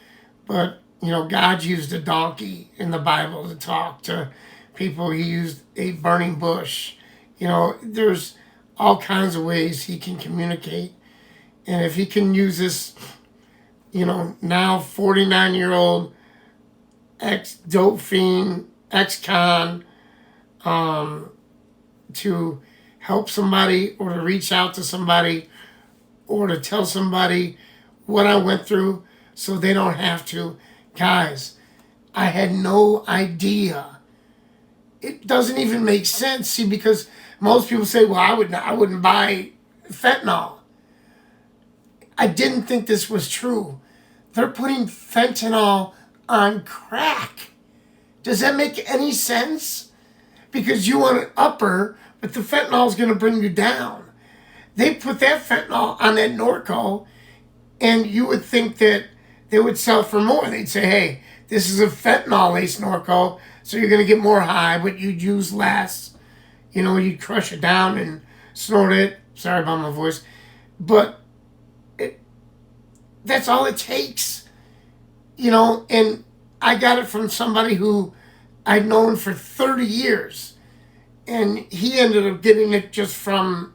but, you know, God used a donkey in the Bible to talk to people. He used a burning bush. You know, there's all kinds of ways he can communicate. And if he can use this, you know, now 49-year-old ex-dope fiend, ex-con, to help somebody or to reach out to somebody or to tell somebody what I went through so they don't have to. Guys, I had no idea. It doesn't even make sense. See, because most people say, well, I wouldn't buy fentanyl. I didn't think this was true. They're putting fentanyl on crack. Does that make any sense? Because you want an upper, but the fentanyl is going to bring you down. They put that fentanyl on that Norco, and you would think that they would sell for more. They'd say, hey, this is a fentanyl-laced Norco, so you're going to get more high, but you'd use less. You know, you'd crush it down and snort it. Sorry about my voice. But that's all it takes. You know, and I got it from somebody who I'd known for 30 years. And he ended up getting it just from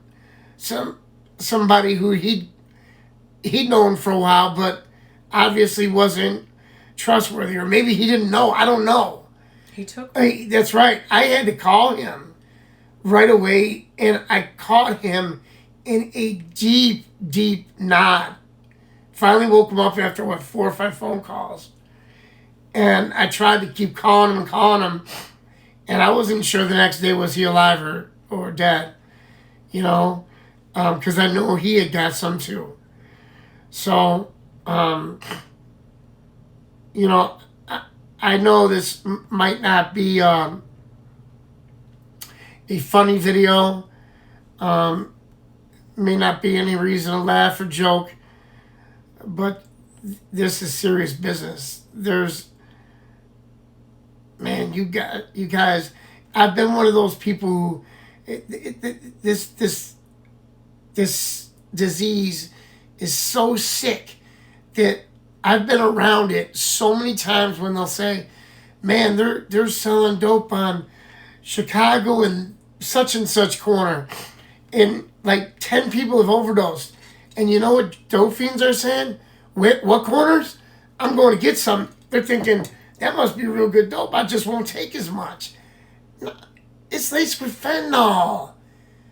somebody who he'd known for a while, but obviously wasn't trustworthy. Or maybe he didn't know. I don't know. He took... That's right. I had to call him right away, and I caught him in a deep, deep nod. Finally woke him up after, 4 or 5 phone calls. And I tried to keep calling him, and I wasn't sure the next day was he alive or dead, you know, because I know he had got some too. So, you know, I know this might not be a funny video, may not be any reason to laugh or joke, but this is serious business. Man, you guys, I've been one of those people who, this disease is so sick that I've been around it so many times when they'll say, man, they're selling dope on Chicago and such corner, and like 10 people have overdosed. And you know what dope fiends are saying? What corners? I'm going to get some. They're thinking, that must be real good dope. I just won't take as much. It's laced with fentanyl.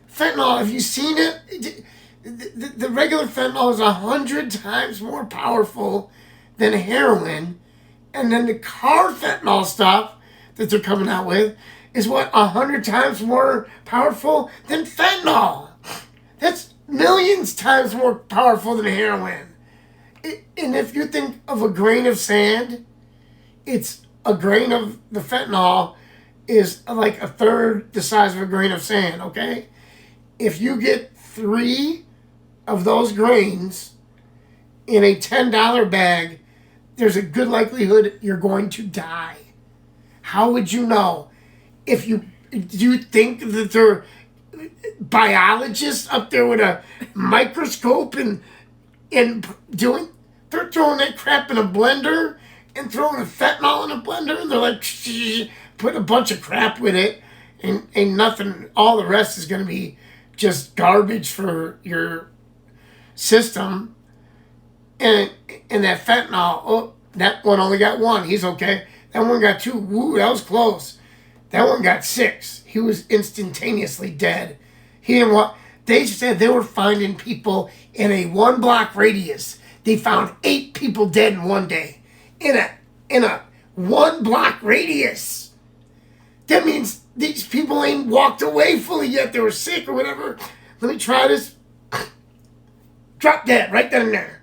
Fentanyl, have you seen it? The regular fentanyl is 100 times more powerful than heroin. And then the car fentanyl stuff that they're coming out with is what, 100 times more powerful than fentanyl. That's millions times more powerful than heroin. And if you think of a grain of sand, it's a grain of the fentanyl is like a third the size of a grain of sand, okay? If you get 3 of those grains in a $10 bag, there's a good likelihood you're going to die. How would you know? Do you think that there are biologists up there with a microscope and they're throwing that crap in a blender and throwing a fentanyl in a blender, and they're like putting a bunch of crap with it, and ain't nothing. All the rest is going to be just garbage for your system. And that fentanyl, oh, that one only got 1. He's okay. That one got 2. Woo, that was close. That one got 6. He was instantaneously dead. He didn't want. They said they were finding people in a 1-block radius. They found 8 people dead in one day. In a 1-block radius. That means these people ain't walked away fully yet. They were sick or whatever. Let me try this. Drop dead right then and there.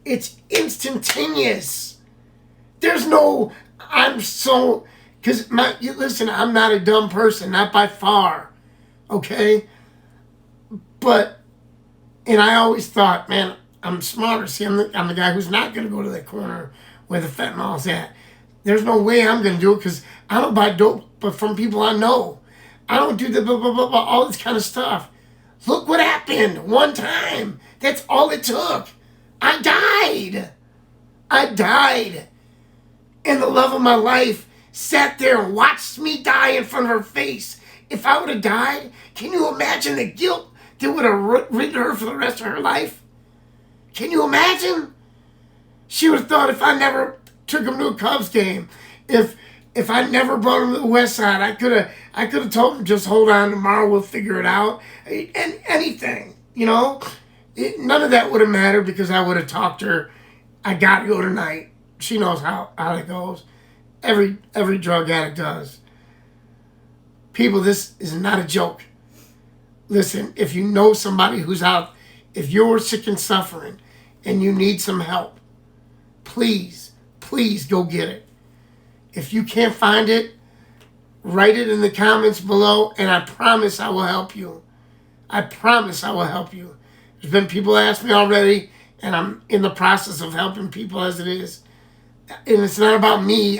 It's instantaneous. There's no, listen, I'm not a dumb person, not by far, okay? But, and I always thought, man, I'm smarter. See, I'm the guy who's not going to go to that corner where the fentanyl's at. There's no way I'm going to do it because I don't buy dope but from people I know. I don't do the blah, blah, blah, blah, all this kind of stuff. Look what happened one time. That's all it took. I died. And the love of my life sat there and watched me die in front of her face. If I would have died, can you imagine the guilt that would have ridden her for the rest of her life? Can you imagine? She would have thought if I never took him to a Cubs game, if I never brought him to the West Side, I could have told him, just hold on, tomorrow we'll figure it out. And anything, none of that would have mattered because I would have talked to her. I got to go tonight. She knows how it goes. Every drug addict does. People, this is not a joke. Listen, if you know somebody who's out, if you're sick and suffering and you need some help, please go get it. If you can't find it, write it in the comments below, and I promise I will help you. I promise I will help you. There's been people ask me already, and I'm in the process of helping people as it is. And it's not about me.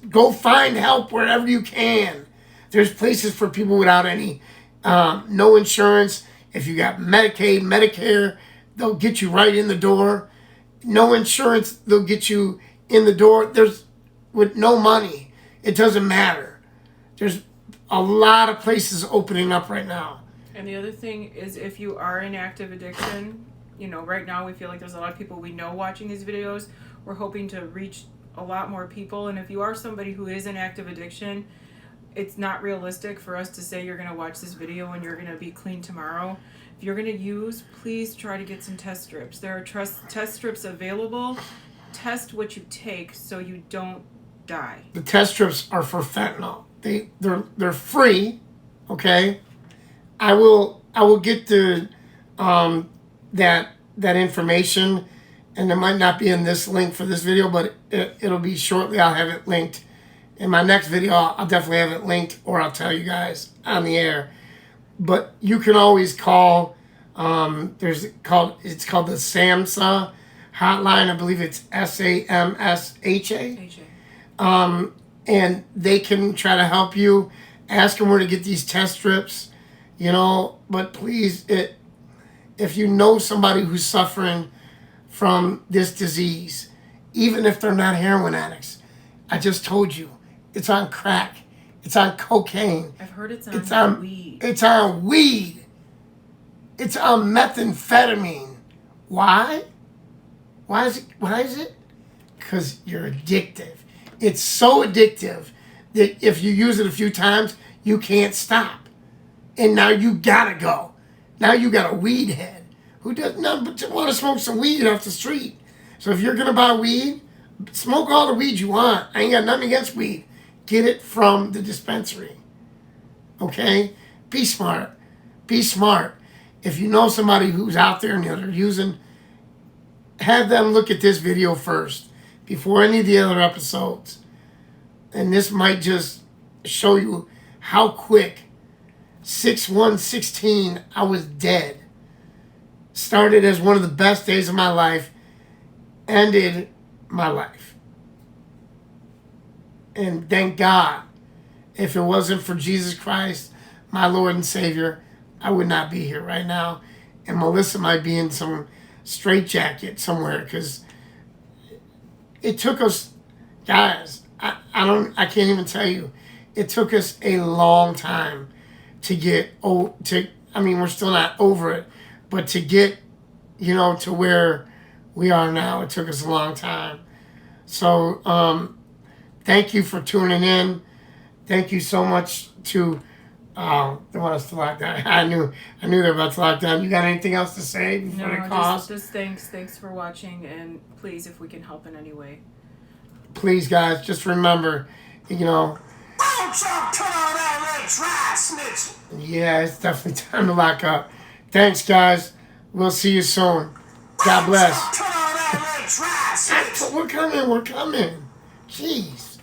Go find help wherever you can. There's places for people without any, no insurance. If you got Medicaid, Medicare, they'll get you right in the door. No insurance, they'll get you in the door. With no money, it doesn't matter. There's a lot of places opening up right now. And the other thing is, if you are in active addiction, right now we feel like there's a lot of people we know watching these videos. We're hoping to reach a lot more people. And if you are somebody who is in active addiction, it's not realistic for us to say you're going to watch this video and you're going to be clean tomorrow. If you're going to use, please try to get some test strips. There are test strips available. Test what you take so you don't die. The test strips are for fentanyl. They're free, okay? I will get the that information, and it might not be in this link for this video, but it'll be shortly. I'll have it linked in my next video. I'll definitely have it linked, or I'll tell you guys on the air. But you can always call. It's called the SAMHSA hotline. I believe it's SAMSHA. And they can try to help you. Ask them where to get these test strips, But please, if you know somebody who's suffering from this disease, even if they're not heroin addicts, I just told you, it's on crack, it's on cocaine. I've heard it's on weed. It's on weed. It's on methamphetamine. Why? Why is it? Because you're addictive. It's so addictive that if you use it a few times, you can't stop. And now you gotta go. Now you got a weed head who does nothing but want to smoke some weed off the street. So if you're gonna buy weed, Smoke all the weed you want. I ain't got nothing against weed. Get it from the dispensary. Okay? Be smart. Be smart. If you know somebody who's out there and they're using, have them look at this video first before any of the other episodes. And this might just show you how quick 6/1/16 I was dead. Started as one of the best days of my life, ended my life. And thank God, if it wasn't for Jesus Christ, my Lord and Savior, I would not be here right now. And Melissa might be in some straitjacket somewhere, because it took us, guys, I can't even tell you, it took us a long time to get, we're still not over it, but to get, to where we are now, it took us a long time. So, thank you for tuning in. Thank you so much to, they want us to lock down. I knew they were about to lock down. You got anything else to say before they call us? Just thanks for watching, and please, if we can help in any way. Please, guys, just remember, Don't y'all turn on that red dry, Snitch. Yeah, it's definitely time to lock up. Thanks, guys. We'll see you soon. God bless. Turn on that red dry, Snitch. We're coming. Jeez.